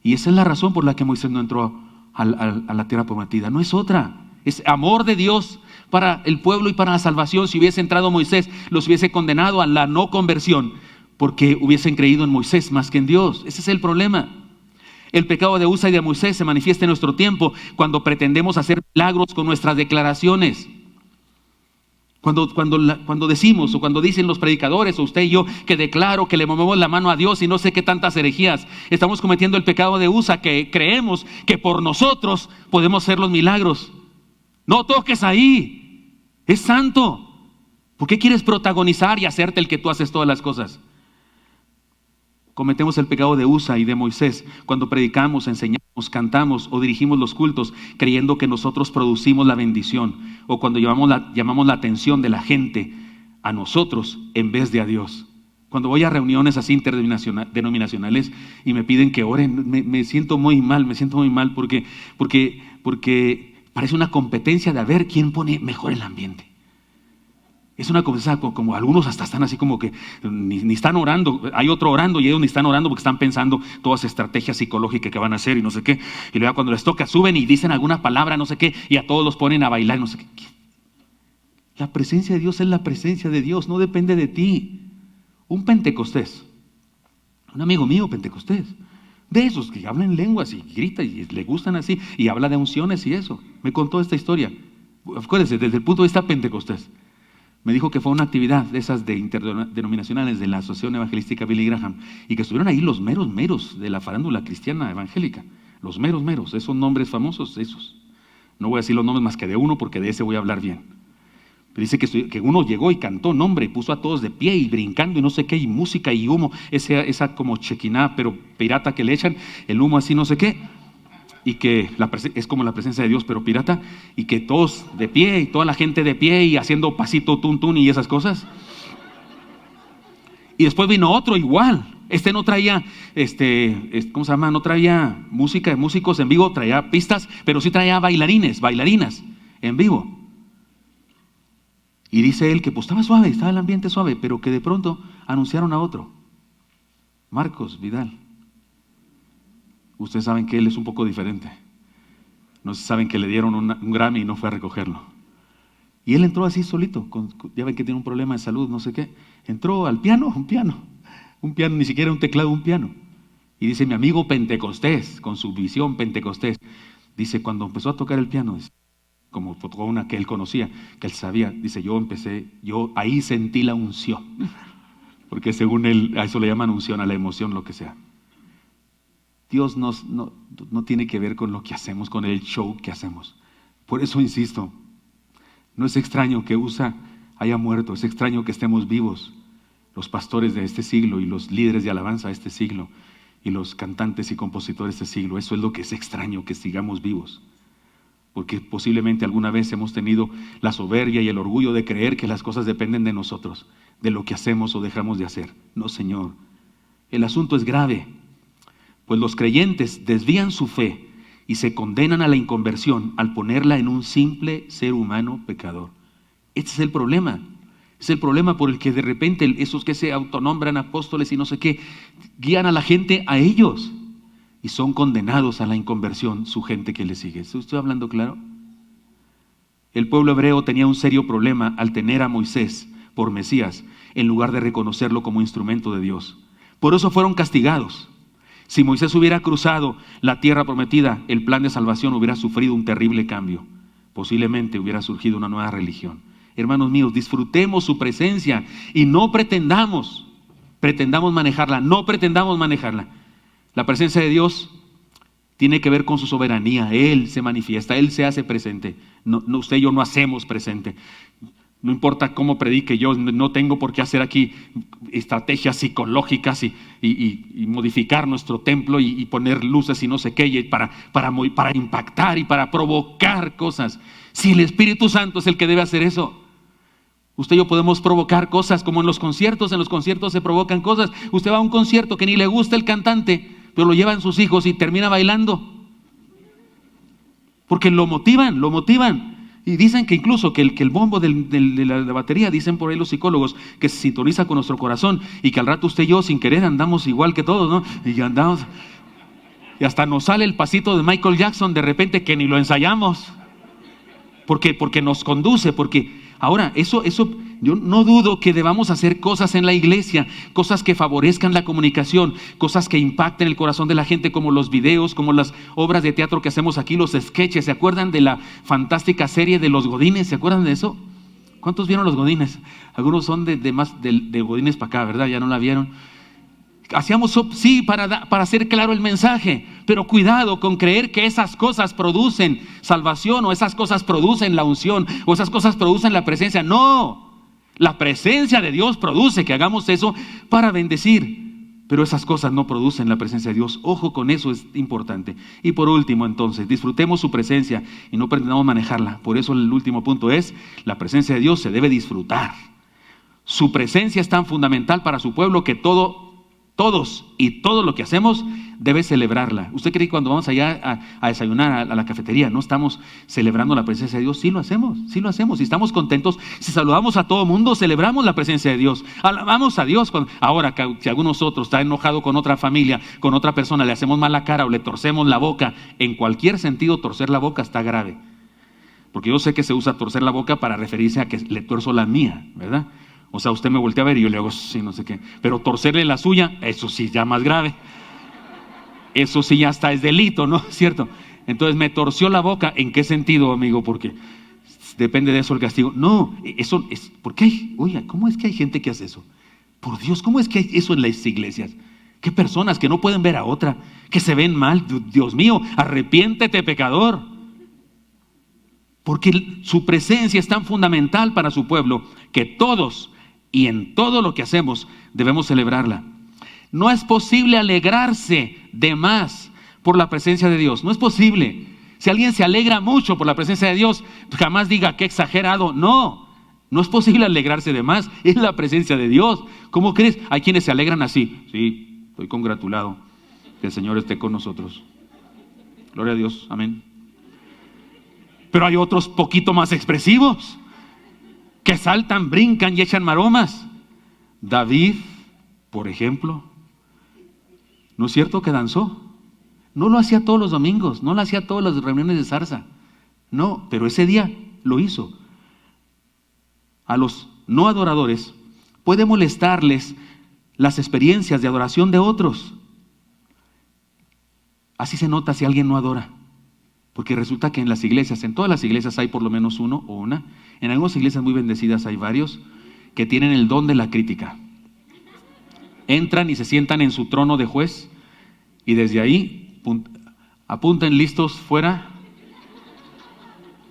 S1: Y esa es la razón por la que Moisés no entró a la tierra prometida. No es otra. Es amor de Dios para el pueblo y para la salvación. Si hubiese entrado Moisés, los hubiese condenado a la no conversión, porque hubiesen creído en Moisés más que en Dios. Ese es el problema. El pecado de Usa y de Moisés se manifiesta en nuestro tiempo cuando pretendemos hacer milagros con nuestras declaraciones. Cuando decimos, o cuando dicen los predicadores, o usted y yo, que declaro que le movemos la mano a Dios y no sé qué tantas herejías, estamos cometiendo el pecado de Usa, que creemos que por nosotros podemos hacer los milagros. No toques ahí, es santo. ¿Por qué quieres protagonizar y hacerte el que tú haces todas las cosas? Cometemos el pecado de Usa y de Moisés cuando predicamos, enseñamos, cantamos o dirigimos los cultos creyendo que nosotros producimos la bendición, o cuando llamamos la atención de la gente a nosotros en vez de a Dios. Cuando voy a reuniones así interdenominacionales y me piden que oren, me siento muy mal porque parece una competencia de a ver quién pone mejor el ambiente. Es una cosa como algunos hasta están así como que ni están orando, hay otro orando y ellos ni están orando porque están pensando todas estrategias psicológicas que van a hacer y no sé qué. Y luego cuando les toca suben y dicen alguna palabra, no sé qué, y a todos los ponen a bailar, no sé qué. La presencia de Dios es la presencia de Dios, no depende de ti. Un pentecostés, un amigo mío pentecostés, de esos que hablan lenguas y grita y le gustan así y habla de unciones y eso, me contó esta historia. Acuérdense, desde el punto de vista pentecostés. Me dijo que fue una actividad de esas de interdenominacionales de la Asociación Evangelística Billy Graham y que estuvieron ahí los meros de la farándula cristiana evangélica. Los meros, esos nombres famosos, esos. No voy a decir los nombres más que de uno porque de ese voy a hablar bien. Pero dice que uno llegó y cantó nombre y puso a todos de pie y brincando y no sé qué, y música y humo, esa como chequiná, pero pirata que le echan, el humo así no sé qué. Y que es como la presencia de Dios, pero pirata, y que todos de pie, y toda la gente de pie, y haciendo pasito tun y esas cosas. Y después vino otro igual. No traía, ¿cómo se llama? No traía música de músicos en vivo, traía pistas, pero sí traía bailarinas en vivo. Y dice él que pues estaba el ambiente suave, pero que de pronto anunciaron a otro, Marcos Vidal. Ustedes saben que él es un poco diferente. No saben que le dieron un Grammy y no fue a recogerlo. Y él entró así solito. Ya ven que tiene un problema de salud, no sé qué. Entró al piano, un piano, ni siquiera un teclado, un piano. Y dice, mi amigo pentecostés, con su visión pentecostés, dice, cuando empezó a tocar el piano, como tocó una que él conocía, que él sabía, dice, yo ahí sentí la unción. Porque según él, a eso le llaman unción, a la emoción, lo que sea. Dios no tiene que ver con lo que hacemos, con el show que hacemos. Por eso insisto, no es extraño que Usa haya muerto, es extraño que estemos vivos, los pastores de este siglo y los líderes de alabanza de este siglo y los cantantes y compositores de este siglo. Eso es lo que es extraño, que sigamos vivos. Porque posiblemente alguna vez hemos tenido la soberbia y el orgullo de creer que las cosas dependen de nosotros, de lo que hacemos o dejamos de hacer. No, Señor, el asunto es grave. Pues los creyentes desvían su fe y se condenan a la inconversión al ponerla en un simple ser humano pecador. Este es el problema. Es el problema por el que de repente esos que se autonombran apóstoles y no sé qué, guían a la gente a ellos y son condenados a la inconversión su gente que les sigue. ¿Estoy hablando claro? El pueblo hebreo tenía un serio problema al tener a Moisés por Mesías en lugar de reconocerlo como instrumento de Dios. Por eso fueron castigados. Si Moisés hubiera cruzado la tierra prometida, el plan de salvación hubiera sufrido un terrible cambio. Posiblemente hubiera surgido una nueva religión. Hermanos míos, disfrutemos su presencia y no pretendamos manejarla, La presencia de Dios tiene que ver con su soberanía. Él se manifiesta, Él se hace presente. No, usted y yo no hacemos presente. No importa cómo predique yo, no tengo por qué hacer aquí estrategias psicológicas y modificar nuestro templo y poner luces y no sé qué, para impactar y para provocar cosas. Si el Espíritu Santo es el que debe hacer eso. Usted y yo podemos provocar cosas como en los conciertos se provocan cosas. Usted va a un concierto que ni le gusta el cantante, pero lo llevan sus hijos y termina bailando. Porque lo motivan. Y dicen que incluso que el bombo de la batería, dicen por ahí los psicólogos, que se sintoniza con nuestro corazón y que al rato usted y yo sin querer andamos igual que todos, ¿no? Y andamos, y hasta nos sale el pasito de Michael Jackson de repente que ni lo ensayamos. Porque nos conduce, porque ahora eso yo no dudo que debamos hacer cosas en la iglesia, cosas que favorezcan la comunicación, cosas que impacten el corazón de la gente, como los videos, como las obras de teatro que hacemos aquí, los sketches. ¿Se acuerdan de la fantástica serie de Los Godines? ¿Se acuerdan de eso? ¿Cuántos vieron Los Godines? Algunos son de Godines para acá, ¿verdad? Ya no la vieron. Hacíamos, sí, para hacer claro el mensaje, pero cuidado con creer que esas cosas producen salvación, o esas cosas producen la unción, o esas cosas producen la presencia. No, la presencia de Dios produce que hagamos eso para bendecir, pero esas cosas no producen la presencia de Dios. Ojo con eso, es importante. Y por último, entonces, disfrutemos su presencia y no pretendamos manejarla. Por eso el último punto es: la presencia de Dios se debe disfrutar. Su presencia es tan fundamental para su pueblo que todos y todo lo que hacemos debe celebrarla. ¿Usted cree que cuando vamos allá a desayunar a la cafetería no estamos celebrando la presencia de Dios? Sí lo hacemos. Si estamos contentos, si saludamos a todo mundo, celebramos la presencia de Dios. Alabamos a Dios. Ahora, si alguno de nosotros está enojado con otra familia, con otra persona, le hacemos mala cara o le torcemos la boca, en cualquier sentido torcer la boca está grave. Porque yo sé que se usa torcer la boca para referirse a que le tuerzo la mía, ¿verdad? O sea, usted me voltea a ver y yo le hago sí, no sé qué. Pero torcerle la suya, eso sí, ya más grave. Eso sí ya está, es delito, ¿no? ¿Cierto? Entonces me torció la boca. ¿En qué sentido, amigo? Porque depende de eso el castigo. No, eso es, ¿por qué? Oiga, ¿cómo es que hay gente que hace eso? Por Dios, ¿cómo es que hay eso en las iglesias? ¿Qué personas que no pueden ver a otra? Que se ven mal. Dios mío, arrepiéntete, pecador. Porque su presencia es tan fundamental para su pueblo que todos y en todo lo que hacemos debemos celebrarla. No es posible alegrarse de más por la presencia de Dios. No es posible. Si alguien se alegra mucho por la presencia de Dios, jamás diga qué exagerado. No es posible alegrarse de más. Es la presencia de Dios. ¿Cómo crees? Hay quienes se alegran así. Sí, estoy congratulado que el Señor esté con nosotros. Gloria a Dios. Amén. Pero hay otros poquito más expresivos, que saltan, brincan y echan maromas. David, por ejemplo, ¿no es cierto que danzó? No lo hacía todos los domingos, no lo hacía todas las reuniones de zarza. No, pero ese día lo hizo. A los no adoradores puede molestarles las experiencias de adoración de otros. Así se nota si alguien no adora. Porque resulta que en las iglesias, en todas las iglesias hay por lo menos uno o una. En algunas iglesias muy bendecidas hay varios que tienen el don de la crítica. Entran y se sientan en su trono de juez y desde ahí apuntan listos fuera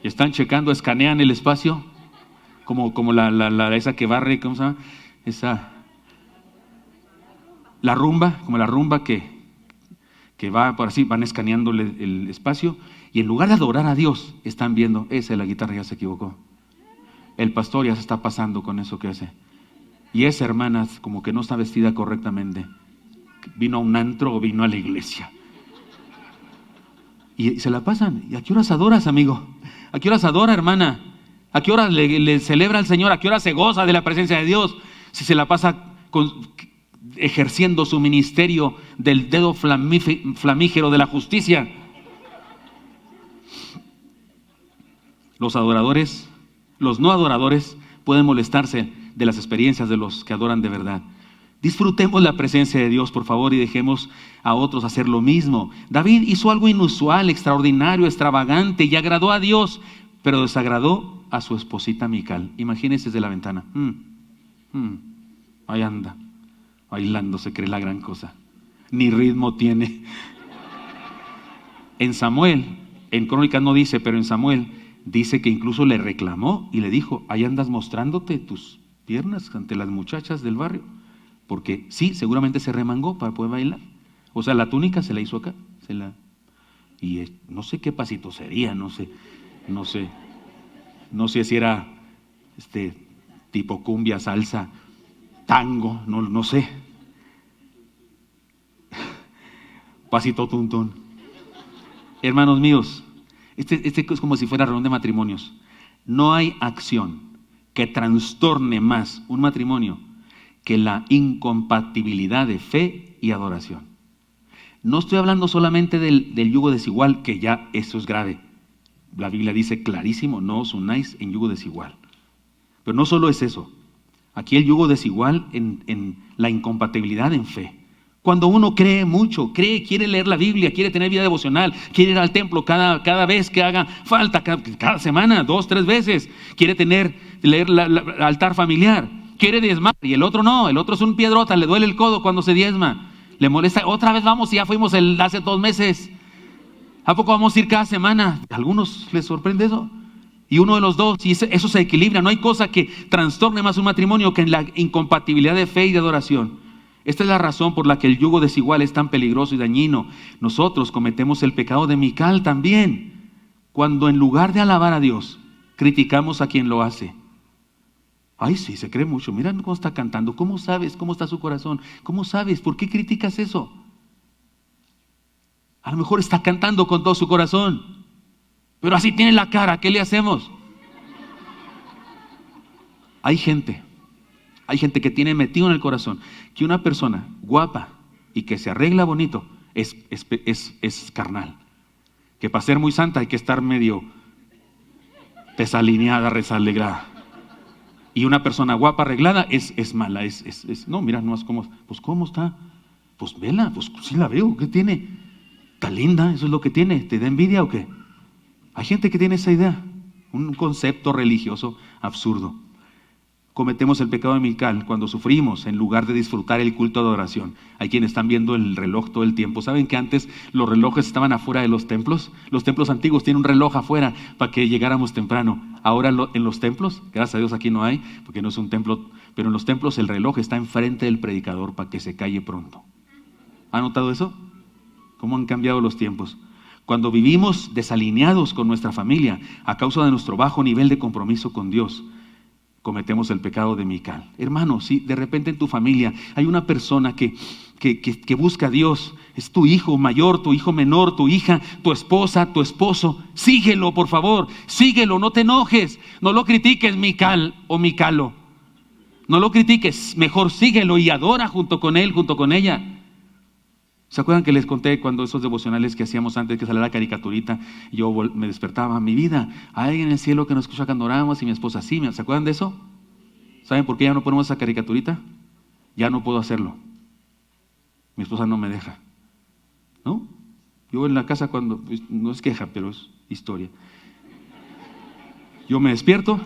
S1: y están checando, escanean el espacio como esa que barre, ¿cómo se llama? La rumba que va por así, van escaneando el espacio y en lugar de adorar a Dios, están viendo, esa de la guitarra ya se equivocó. El pastor ya se está pasando con eso que hace. Y esa hermana como que no está vestida correctamente. Vino a un antro o vino a la iglesia. Y se la pasan. ¿Y a qué horas adoras, amigo? ¿A qué horas adora, hermana? ¿A qué horas le celebra al Señor? ¿A qué horas se goza de la presencia de Dios? Si se la pasa ejerciendo su ministerio del dedo flamígero de la justicia. Los no adoradores pueden molestarse de las experiencias de los que adoran de verdad. Disfrutemos la presencia de Dios, por favor, y dejemos a otros hacer lo mismo. David hizo algo inusual, extraordinario, extravagante y agradó a Dios, pero desagradó a su esposita Mical. Imagínense desde la ventana. Ahí anda, bailando, se cree la gran cosa. Ni ritmo tiene. En Samuel, en Crónicas no dice, pero en Samuel dice que incluso le reclamó y le dijo, ahí andas mostrándote tus piernas ante las muchachas del barrio. Porque sí, seguramente se remangó para poder bailar. O sea, la túnica se la hizo acá. Y no sé qué pasito sería, no sé si era tipo cumbia, salsa, tango, no sé. Pasito tuntún. Hermanos míos, este es como si fuera reunión de matrimonios. No hay acción que trastorne más un matrimonio que la incompatibilidad de fe y adoración. No estoy hablando solamente del yugo desigual, que ya eso es grave. La Biblia dice clarísimo, no os unáis en yugo desigual. Pero no solo es eso. Aquí el yugo desigual en la incompatibilidad en fe. Cuando uno cree mucho, quiere leer la Biblia, quiere tener vida devocional, quiere ir al templo cada vez que haga falta, cada semana, 2, 3 veces, quiere leer el altar familiar, quiere diezmar, y el otro no, el otro es un piedrota, le duele el codo cuando se diezma, le molesta, otra vez vamos y ya fuimos hace 2 meses, ¿a poco vamos a ir cada semana? A algunos les sorprende eso. Y uno de los dos, y eso se equilibra, no hay cosa que trastorne más un matrimonio que la incompatibilidad de fe y de adoración. Esta es la razón por la que el yugo desigual es tan peligroso y dañino. Nosotros cometemos el pecado de Mical también, cuando en lugar de alabar a Dios, criticamos a quien lo hace. Ay, sí, se cree mucho. Mira cómo está cantando. ¿Cómo sabes cómo está su corazón? ¿Cómo sabes? ¿Por qué criticas eso? A lo mejor está cantando con todo su corazón, pero así tiene la cara. ¿Qué le hacemos? Hay gente que tiene metido en el corazón que una persona guapa y que se arregla bonito es carnal. Que para ser muy santa hay que estar medio desalineada, resalegrada. Y una persona guapa arreglada es mala. No, mira nomás cómo, pues cómo está. Pues vela, pues sí la veo. ¿Qué tiene? Está linda, eso es lo que tiene. ¿Te da envidia o qué? Hay gente que tiene esa idea. Un concepto religioso absurdo. Cometemos el pecado de Mical cuando sufrimos en lugar de disfrutar el culto de adoración. Hay quienes están viendo el reloj todo el tiempo. ¿Saben que antes los relojes estaban afuera de los templos? Los templos antiguos tienen un reloj afuera para que llegáramos temprano. Ahora en los templos, gracias a Dios aquí no hay, porque no es un templo, pero en los templos el reloj está enfrente del predicador para que se calle pronto. ¿Han notado eso? ¿Cómo han cambiado los tiempos? Cuando vivimos desalineados con nuestra familia a causa de nuestro bajo nivel de compromiso con Dios, cometemos el pecado de Mical. Hermano, si de repente en tu familia hay una persona que busca a Dios, es tu hijo mayor, tu hijo menor, tu hija, tu esposa, tu esposo, síguelo por favor, síguelo, no te enojes, no lo critiques Mical o Micalo, no lo critiques, mejor síguelo y adora junto con él, junto con ella. ¿Se acuerdan que les conté cuando esos devocionales que hacíamos antes que saliera la caricaturita? Yo me despertaba, mi vida, hay alguien en el cielo que nos escucha cuando oramos y mi esposa sí. ¿Se acuerdan de eso? ¿Saben por qué ya no ponemos esa caricaturita? Ya no puedo hacerlo. Mi esposa no me deja. ¿No? Yo en la casa cuando, pues, no es queja, pero es historia. Yo me despierto,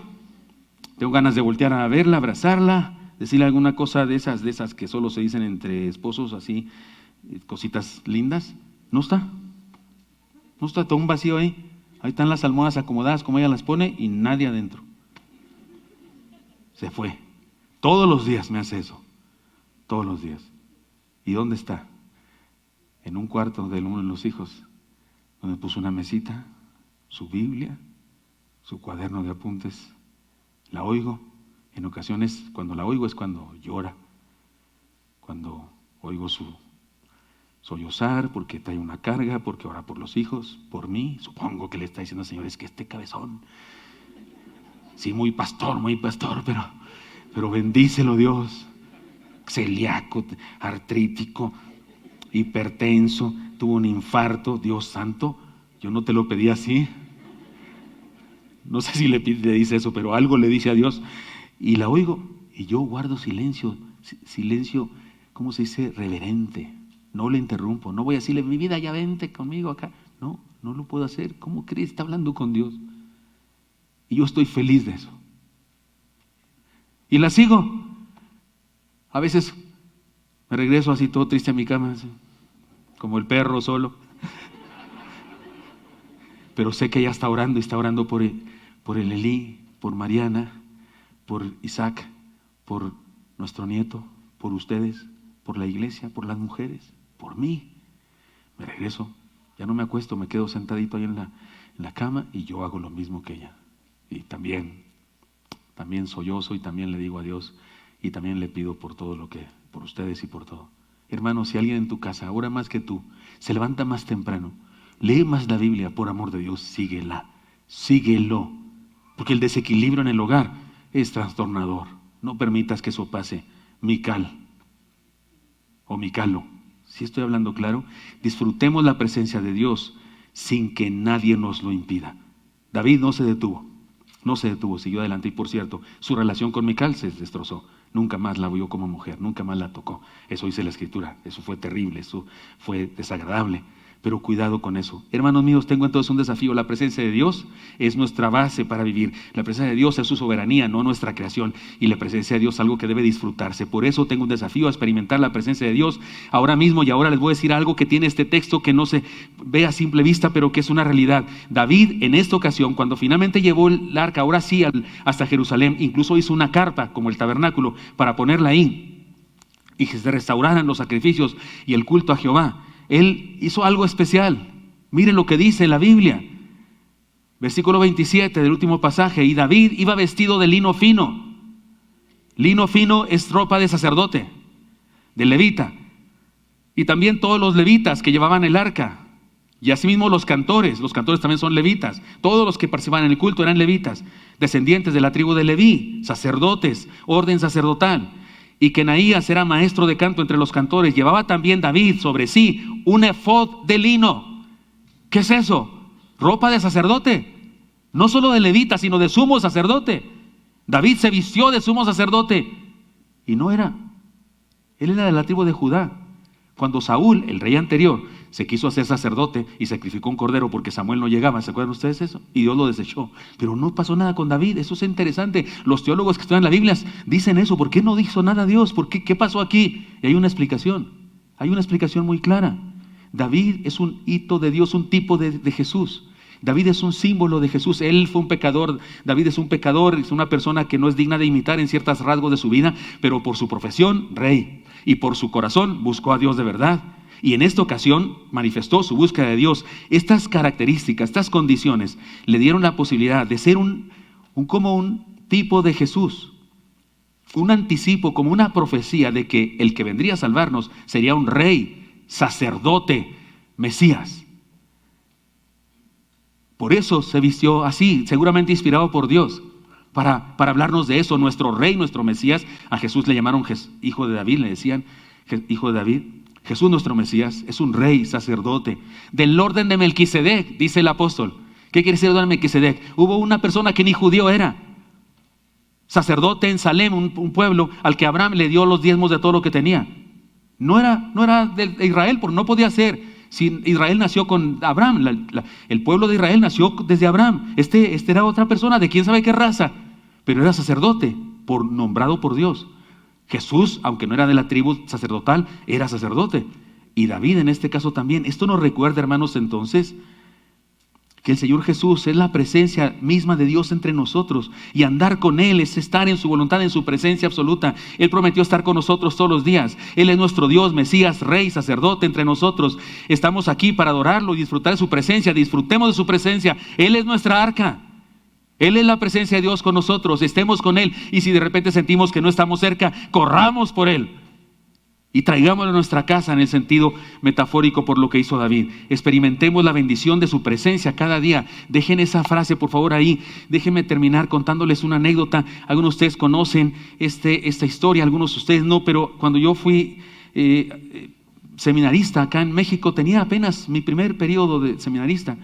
S1: tengo ganas de voltear a verla, abrazarla, decirle alguna cosa de esas que solo se dicen entre esposos así, cositas lindas. No está, todo un vacío ahí. Ahí están las almohadas acomodadas como ella las pone y nadie adentro. Se fue. Todos los días me hace eso, todos los días. ¿Y dónde está? En un cuarto de uno de los hijos, donde puso una mesita, su Biblia, su cuaderno de apuntes. La oigo, en ocasiones cuando la oigo es cuando llora, cuando oigo su sollozar porque trae una carga, porque ora por los hijos, por mí. Supongo que le está diciendo, Señor, es que este cabezón, sí, muy pastor, pero bendícelo Dios. Celíaco, artrítico, hipertenso, tuvo un infarto, Dios santo, yo no te lo pedí así. No sé si le dice eso, pero algo le dice a Dios. Y la oigo, y yo guardo silencio, ¿cómo se dice? Reverente. No le interrumpo, no voy a decirle, mi vida, ya vente conmigo acá. No lo puedo hacer. ¿Cómo crees? Está hablando con Dios. Y yo estoy feliz de eso. Y la sigo. A veces me regreso así todo triste a mi cama, así, como el perro solo. Pero sé que ella está orando y está orando por el Elí, por Mariana, por Isaac, por nuestro nieto, por ustedes, por la iglesia, por las mujeres, por mí. Me regreso, ya no me acuesto, me quedo sentadito ahí en la cama y yo hago lo mismo que ella. Y también sollozo y también le digo a Dios y también le pido por por ustedes y por todo. Hermano, si alguien en tu casa ora más que tú, se levanta más temprano, lee más la Biblia, por amor de Dios, síguelo. Porque el desequilibrio en el hogar es trastornador. No permitas que eso pase. Mical o Micalo, si estoy hablando claro, disfrutemos la presencia de Dios sin que nadie nos lo impida. David no se detuvo, siguió adelante. Y por cierto, su relación con Mical se destrozó. Nunca más la vio como mujer, nunca más la tocó. Eso dice la Escritura, eso fue terrible, eso fue desagradable. Pero cuidado con eso. Hermanos míos, tengo entonces un desafío. La presencia de Dios es nuestra base para vivir. La presencia de Dios es su soberanía, no nuestra creación. Y la presencia de Dios es algo que debe disfrutarse. Por eso tengo un desafío a experimentar la presencia de Dios ahora mismo. Y ahora les voy a decir algo que tiene este texto que no se ve a simple vista, pero que es una realidad. David, en esta ocasión, cuando finalmente llevó el arca, ahora sí, hasta Jerusalén, incluso hizo una carpa, como el tabernáculo, para ponerla ahí. Y que se restauraran los sacrificios y el culto a Jehová. Él hizo algo especial. Miren lo que dice la Biblia. Versículo 27 del último pasaje. Y David iba vestido de lino fino. Lino fino es ropa de sacerdote, de levita. Y también todos los levitas que llevaban el arca. Y asimismo los cantores también son levitas. Todos los que participaban en el culto eran levitas, descendientes de la tribu de Leví, sacerdotes, orden sacerdotal. Y Kenaías era maestro de canto entre los cantores. Llevaba también David sobre sí un efod de lino. ¿Qué es eso? Ropa de sacerdote. No solo de levita, sino de sumo sacerdote. David se vistió de sumo sacerdote. Y él era de la tribu de Judá. Cuando Saúl, el rey anterior, se quiso hacer sacerdote y sacrificó un cordero porque Samuel no llegaba, ¿se acuerdan ustedes eso? Y Dios lo desechó. Pero no pasó nada con David, eso es interesante. Los teólogos que estudian la Biblia dicen eso. ¿Por qué no hizo nada Dios? ¿Qué pasó aquí? Y hay una explicación muy clara. David es un hito de Dios, un tipo de Jesús. David es un símbolo de Jesús. Él fue un pecador. David es un pecador, es una persona que no es digna de imitar en ciertos rasgos de su vida, pero por su profesión, rey. Y por su corazón buscó a Dios de verdad. Y en esta ocasión manifestó su búsqueda de Dios. Estas características, estas condiciones, le dieron la posibilidad de ser como un tipo de Jesús. Un anticipo, como una profecía de que el que vendría a salvarnos sería un rey, sacerdote, Mesías. Por eso se vistió así, seguramente inspirado por Dios, para hablarnos de eso. Nuestro rey, nuestro Mesías. A Jesús le llamaron hijo de David, le decían hijo de David. Jesús, nuestro Mesías, es un rey, sacerdote, del orden de Melquisedec, dice el apóstol. ¿Qué quiere decir el orden de Melquisedec? Hubo una persona que ni judío era, sacerdote en Salem, un pueblo al que Abraham le dio los diezmos de todo lo que tenía. No era de Israel, porque no podía ser. Si Israel nació con Abraham, el pueblo de Israel nació desde Abraham. Este era otra persona de quién sabe qué raza, pero era sacerdote, nombrado por Dios. Jesús, aunque no era de la tribu sacerdotal, era sacerdote. Y David en este caso también. Esto nos recuerda, hermanos, entonces, que el Señor Jesús es la presencia misma de Dios entre nosotros. Y andar con Él es estar en su voluntad, en su presencia absoluta. Él prometió estar con nosotros todos los días. Él es nuestro Dios, Mesías, Rey, sacerdote entre nosotros. Estamos aquí para adorarlo y disfrutar de su presencia. Disfrutemos de su presencia. Él es nuestra arca. Él es la presencia de Dios con nosotros, estemos con Él. Y si de repente sentimos que no estamos cerca, corramos por Él y traigámoslo a nuestra casa, en el sentido metafórico, por lo que hizo David. Experimentemos la bendición de su presencia cada día. Dejen esa frase por favor ahí. Déjenme terminar contándoles una anécdota. Algunos de ustedes conocen esta historia, algunos de ustedes no, pero cuando yo fui seminarista acá en México, tenía apenas mi primer periodo de seminarista.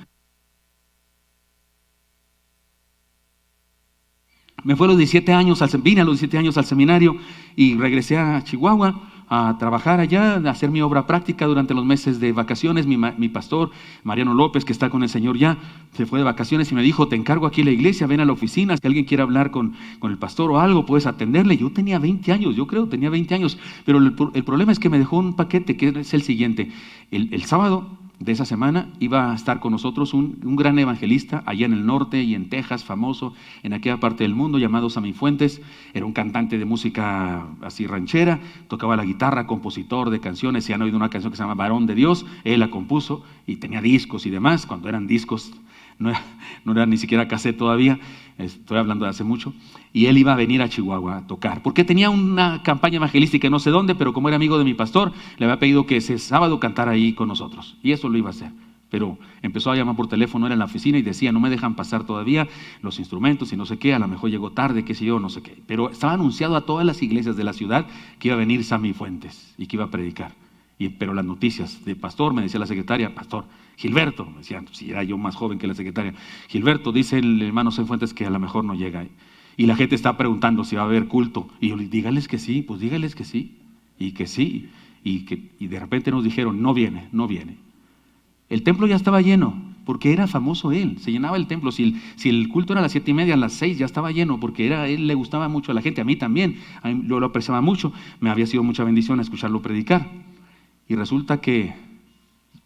S1: Me fui a los 17 años, vine a los 17 años al seminario y regresé a Chihuahua a trabajar allá, a hacer mi obra práctica durante los meses de vacaciones. Mi pastor, Mariano López, que está con el Señor ya, se fue de vacaciones y me dijo: te encargo aquí la iglesia, ven a la oficina, si alguien quiere hablar con el pastor o algo, puedes atenderle. Yo tenía 20 años, tenía 20 años, pero el problema es que me dejó un paquete que es el siguiente. El sábado de esa semana iba a estar con nosotros un gran evangelista allá en el norte y en Texas, famoso en aquella parte del mundo, llamado Sammy Fuentes. Era un cantante de música así ranchera, tocaba la guitarra, compositor de canciones. Si han oído una canción que se llama Varón de Dios, él la compuso y tenía discos y demás. Cuando eran discos, no era ni siquiera cassette todavía, estoy hablando de hace mucho. Y él iba a venir a Chihuahua a tocar, porque tenía una campaña evangelística no sé dónde, pero como era amigo de mi pastor, le había pedido que ese sábado cantara ahí con nosotros, y eso lo iba a hacer. Pero empezó a llamar por teléfono, era en la oficina y decía, no me dejan pasar todavía los instrumentos y no sé qué, a lo mejor llegó tarde, qué sé yo, no sé qué. Pero estaba anunciado a todas las iglesias de la ciudad que iba a venir Sammy Fuentes y que iba a predicar. Pero las noticias de pastor, me decía la secretaria, pastor Gilberto, me decía, si era yo más joven que la secretaria, Gilberto, dice el hermano Sammy Fuentes que a lo mejor no llega. Y la gente está preguntando si va a haber culto. Y yo le digo, dígales que sí, pues dígales que sí, y que sí. Y de repente nos dijeron, no viene, no viene. El templo ya estaba lleno, porque era famoso él, se llenaba el templo. Si el culto era a las 7:30, a las 6 ya estaba lleno, porque él le gustaba mucho a la gente, a mí también, yo lo apreciaba mucho, me había sido mucha bendición escucharlo predicar. Y resulta que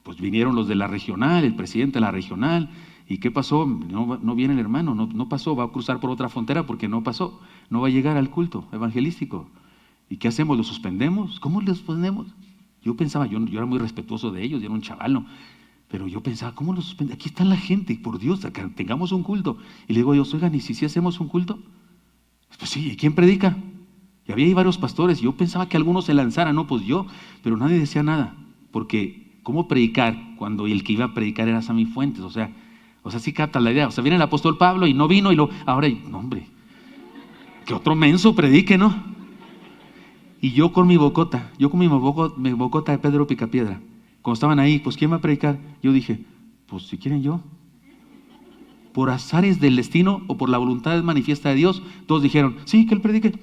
S1: pues vinieron los de la regional, el presidente de la regional, ¿y qué pasó? No viene el hermano, no pasó, va a cruzar por otra frontera porque no pasó, no va a llegar al culto evangelístico. ¿Y qué hacemos? ¿Lo suspendemos? ¿Cómo lo suspendemos? Yo pensaba, yo era muy respetuoso de ellos, yo era un chaval, ¿no? Pero yo pensaba, ¿cómo lo suspende? Aquí está la gente, por Dios, que tengamos un culto. Y le digo yo, oigan, ¿y si hacemos un culto? Pues sí, ¿y quién predica? Y había ahí varios pastores, y yo pensaba que algunos se lanzaran, no, pues yo, pero nadie decía nada, porque ¿cómo predicar cuando el que iba a predicar era Sammy Fuentes? O sea, sí capta la idea. O sea, viene el apóstol Pablo y no vino, ahora, no hombre, que otro menso predique, ¿no? Y yo con mi bocota de Pedro Picapiedra, cuando estaban ahí, pues ¿quién va a predicar? Yo dije, pues si quieren yo. Por azares del destino o por la voluntad manifiesta de Dios, todos dijeron, sí, que él predique.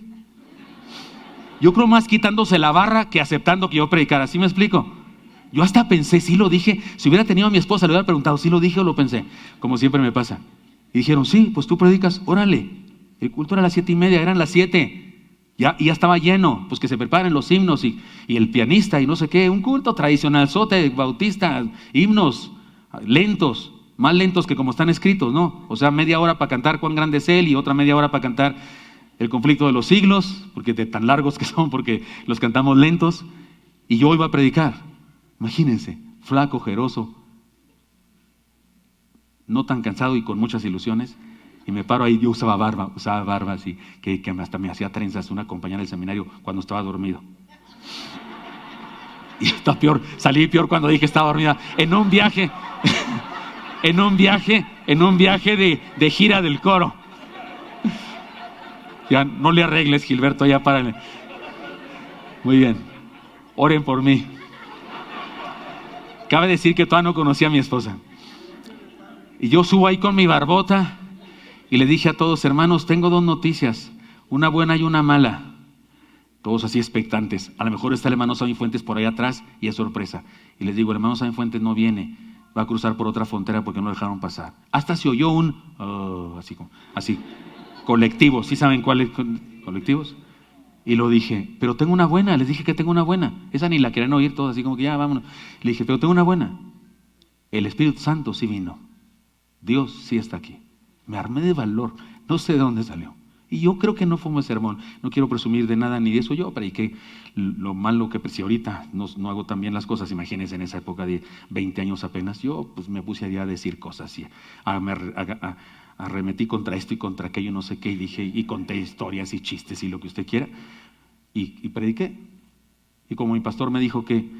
S1: Yo creo más quitándose la barra que aceptando que yo predicara, ¿sí me explico? Yo hasta pensé, sí lo dije, si hubiera tenido a mi esposa le hubiera preguntado, ¿sí lo dije o lo pensé? Como siempre me pasa. Y dijeron, sí, pues tú predicas, órale. El culto era a las 7:30, eran las 7. Ya estaba lleno, pues que se preparen los himnos y el pianista y no sé qué, un culto tradicional, sote, bautista, himnos lentos, más lentos que como están escritos, ¿no? O sea, media hora para cantar Cuán grande es Él y otra media hora para cantar El conflicto de los siglos, porque de tan largos que son, porque los cantamos lentos. Y yo iba a predicar, imagínense, flaco, ojeroso, no tan cansado y con muchas ilusiones. Y me paro ahí, yo usaba barba así, que hasta me hacía trenzas una compañera del seminario cuando estaba dormido. Y está peor, salí peor cuando dije que estaba dormida. En un viaje de gira del coro. Ya no le arregles, Gilberto, ya párale. Muy bien, oren por mí. Cabe decir que todavía no conocía a mi esposa. Y yo subo ahí con mi barbota. Y le dije a todos, hermanos, tengo 2 noticias, una buena y una mala. Todos así expectantes. A lo mejor está el hermano Sammy Fuentes por ahí atrás y es sorpresa. Y les digo, el hermano Sammy Fuentes no viene, va a cruzar por otra frontera porque no lo dejaron pasar. Hasta se oyó así, colectivo. ¿Sí saben cuáles colectivos? Y lo dije, pero tengo una buena, les dije que tengo una buena. Esa ni la querían oír todos, así como que ya vámonos. Le dije, pero tengo una buena. El Espíritu Santo sí vino. Dios sí está aquí. Me armé de valor, no sé de dónde salió. Y yo creo que no fue un sermón, no quiero presumir de nada ni de eso. Yo prediqué lo malo que si ahorita no hago tan bien las cosas, imagínense en esa época de 20 años apenas, yo pues me puse a decir cosas y arremetí contra esto y contra aquello, no sé qué, y dije, y conté historias y chistes y lo que usted quiera, y prediqué. Y como mi pastor me dijo que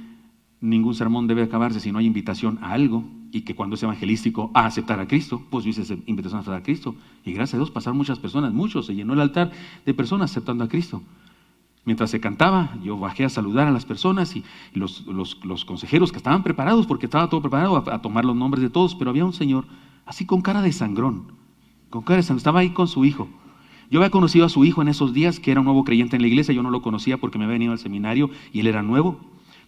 S1: ningún sermón debe acabarse si no hay invitación a algo, y que cuando es evangelístico a aceptar a Cristo, pues yo hice esa invitación a aceptar a Cristo. Y gracias a Dios pasaron muchas personas, se llenó el altar de personas aceptando a Cristo. Mientras se cantaba, yo bajé a saludar a las personas y los consejeros que estaban preparados, porque estaba todo preparado a tomar los nombres de todos, pero había un señor así con cara de sangrón, estaba ahí con su hijo. Yo había conocido a su hijo en esos días, que era un nuevo creyente en la iglesia, yo no lo conocía porque me había venido al seminario y él era nuevo,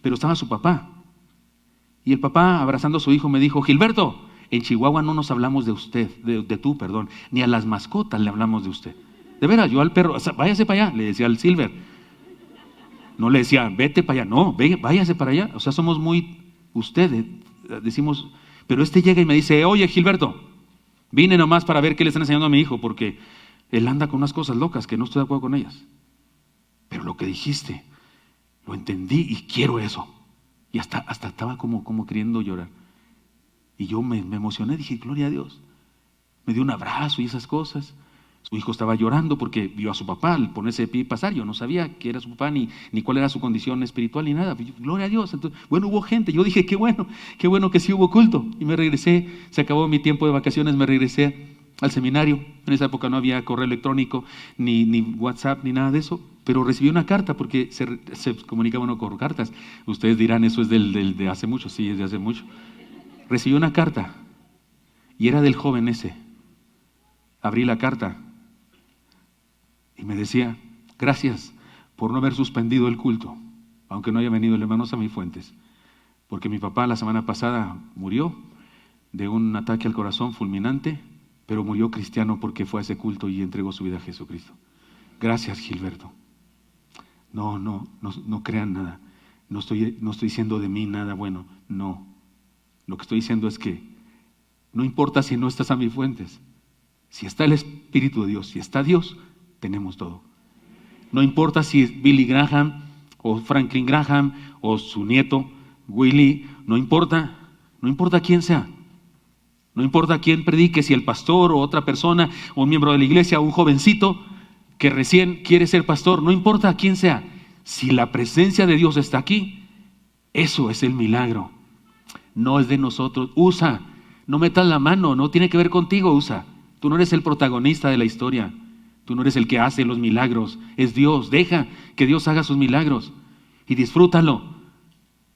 S1: pero estaba su papá. Y el papá, abrazando a su hijo, me dijo, Gilberto, en Chihuahua no nos hablamos de usted, de tú, ni a las mascotas le hablamos de usted. De veras, yo al perro, váyase para allá, le decía al Silver. No le decía, vete para allá, no, váyase para allá. O sea, somos muy, ustedes, decimos, pero este llega y me dice, oye, Gilberto, vine nomás para ver qué le están enseñando a mi hijo, porque él anda con unas cosas locas que no estoy de acuerdo con ellas. Pero lo que dijiste, lo entendí y quiero eso. Y hasta estaba como queriendo llorar. Y yo me emocioné, dije, gloria a Dios. Me dio un abrazo y esas cosas. Su hijo estaba llorando porque vio a su papá al ponerse de pie y pasar. Yo no sabía que era su papá, ni cuál era su condición espiritual, ni nada. Gloria a Dios. Entonces, bueno, hubo gente. Yo dije, qué bueno que sí hubo culto. Y me regresé, se acabó mi tiempo de vacaciones, me regresé al seminario. En esa época no había correo electrónico, ni WhatsApp, ni nada de eso. Pero recibí una carta porque se comunicaba uno con cartas. Ustedes dirán, eso es de hace mucho. Sí, es de hace mucho. Recibí una carta y era del joven ese. Abrí la carta y me decía, gracias por no haber suspendido el culto, aunque no haya venido el hermano Sammy Fuentes, porque mi papá la semana pasada murió de un ataque al corazón fulminante, pero murió cristiano porque fue a ese culto y entregó su vida a Jesucristo. Gracias, Gilberto. No crean nada. No estoy diciendo de mí nada bueno, no. Lo que estoy diciendo es que no importa si no está Sammy Fuentes, si está el Espíritu de Dios, si está Dios, tenemos todo. No importa si es Billy Graham o Franklin Graham o su nieto Willie, no importa quién sea. No importa quién predique, si el pastor o otra persona o un miembro de la iglesia o un jovencito que recién quiere ser pastor, no importa quién sea. Si la presencia de Dios está aquí, eso es el milagro. No es de nosotros. Usa, no metas la mano, no tiene que ver contigo, usa. Tú no eres el protagonista de la historia. Tú no eres el que hace los milagros. Es Dios. Deja que Dios haga sus milagros y disfrútalo.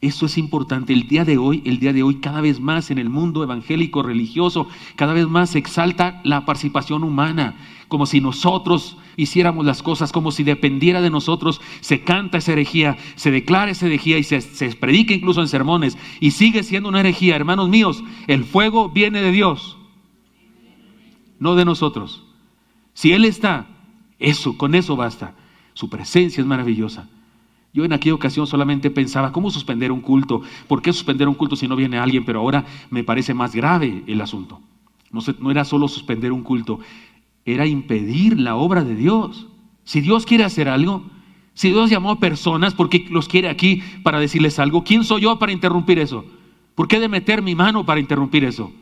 S1: Eso es importante. El día de hoy, cada vez más en el mundo evangélico religioso, cada vez más se exalta la participación humana, como si nosotros hiciéramos las cosas, como si dependiera de nosotros. Se canta esa herejía, se declara esa herejía y se predica incluso en sermones y sigue siendo una herejía. Hermanos míos, el fuego viene de Dios, no de nosotros. Si Él está, con eso basta. Su presencia es maravillosa. Yo en aquella ocasión solamente pensaba, ¿cómo suspender un culto? ¿Por qué suspender un culto si no viene alguien? Pero ahora me parece más grave el asunto. No era solo suspender un culto, era impedir la obra de Dios. Si Dios quiere hacer algo, si Dios llamó a personas porque los quiere aquí para decirles algo, ¿quién soy yo para interrumpir eso? ¿Por qué he de meter mi mano para interrumpir eso?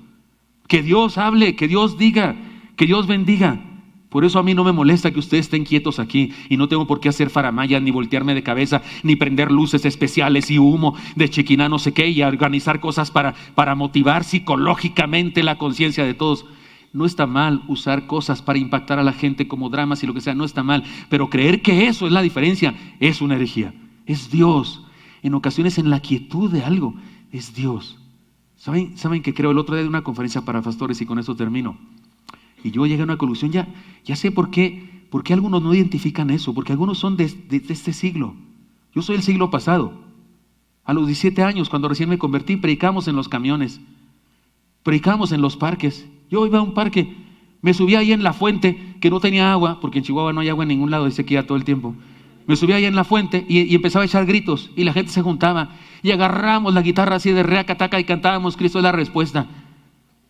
S1: Que Dios hable, que Dios diga, que Dios bendiga. Por eso a mí no me molesta que ustedes estén quietos aquí y no tengo por qué hacer faramayas, ni voltearme de cabeza, ni prender luces especiales y humo de chequiná no sé qué y organizar cosas para motivar psicológicamente la conciencia de todos. No está mal usar cosas para impactar a la gente como dramas y lo que sea, no está mal, pero creer que eso es la diferencia es una herejía. Es Dios. En ocasiones en la quietud de algo es Dios. ¿Saben que creo el otro día de una conferencia para pastores y con eso termino? Y yo llegué a una conclusión, ya sé por qué algunos no identifican eso, porque algunos son de este siglo. Yo soy el siglo pasado. A los 17 años, cuando recién me convertí, predicamos en los camiones, predicamos en los parques. Yo iba a un parque, me subía ahí en la fuente, que no tenía agua, porque en Chihuahua no hay agua en ningún lado, dice que ya todo el tiempo. Me subía ahí en la fuente y empezaba a echar gritos, y la gente se juntaba, y agarramos la guitarra así de reacataca y cantábamos, Cristo es la respuesta.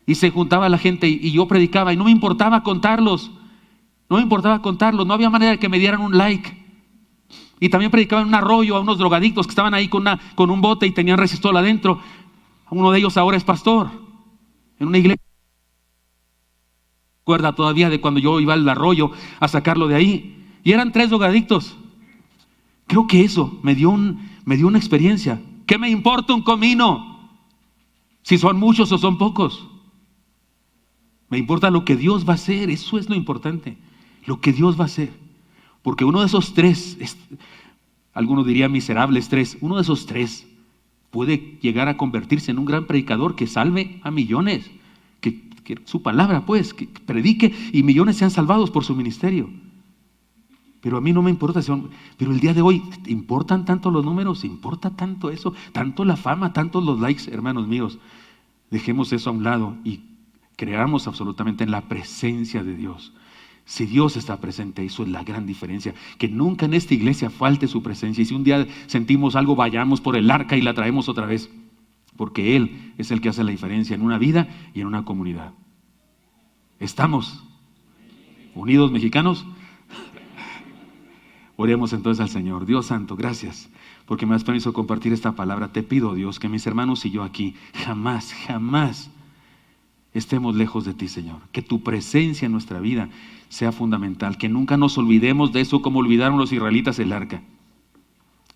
S1: Y se juntaba la gente y yo predicaba y no me importaba contarlos. No había manera de que me dieran un like. Y también predicaba en un arroyo a unos drogadictos que estaban ahí con un bote y tenían resistol adentro. Uno de ellos ahora es pastor en una iglesia. Recuerda todavía de cuando yo iba al arroyo a sacarlo de ahí. Y eran 3 drogadictos. Creo que eso me dio una experiencia. ¿Qué me importa un comino? Si son muchos o son pocos. Me importa lo que Dios va a hacer, eso es lo importante, lo que Dios va a hacer. Porque uno de esos 3, algunos dirían miserables 3, uno de esos 3 puede llegar a convertirse en un gran predicador que salve a millones, que su palabra pues, que predique y millones sean salvados por su ministerio. Pero a mí no me importa, pero el día de hoy, ¿importan tanto los números? ¿Importa tanto eso? ¿Tanto la fama? ¿Tantos los likes? Hermanos míos, dejemos eso a un lado y creamos absolutamente en la presencia de Dios. Si Dios está presente, eso es la gran diferencia. Que nunca en esta iglesia falte su presencia. Y si un día sentimos algo, vayamos por el arca y la traemos otra vez. Porque Él es el que hace la diferencia en una vida y en una comunidad. ¿Estamos unidos, mexicanos? Oremos entonces al Señor. Dios santo, gracias porque me has permitido compartir esta palabra. Te pido, Dios, que mis hermanos y yo aquí jamás estemos lejos de ti, Señor. Que tu presencia en nuestra vida sea fundamental. Que nunca nos olvidemos de eso como olvidaron los israelitas el arca.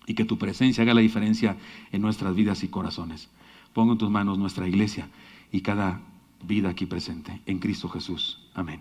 S1: Y que tu presencia haga la diferencia en nuestras vidas y corazones. Pongo en tus manos nuestra iglesia y cada vida aquí presente. En Cristo Jesús. Amén.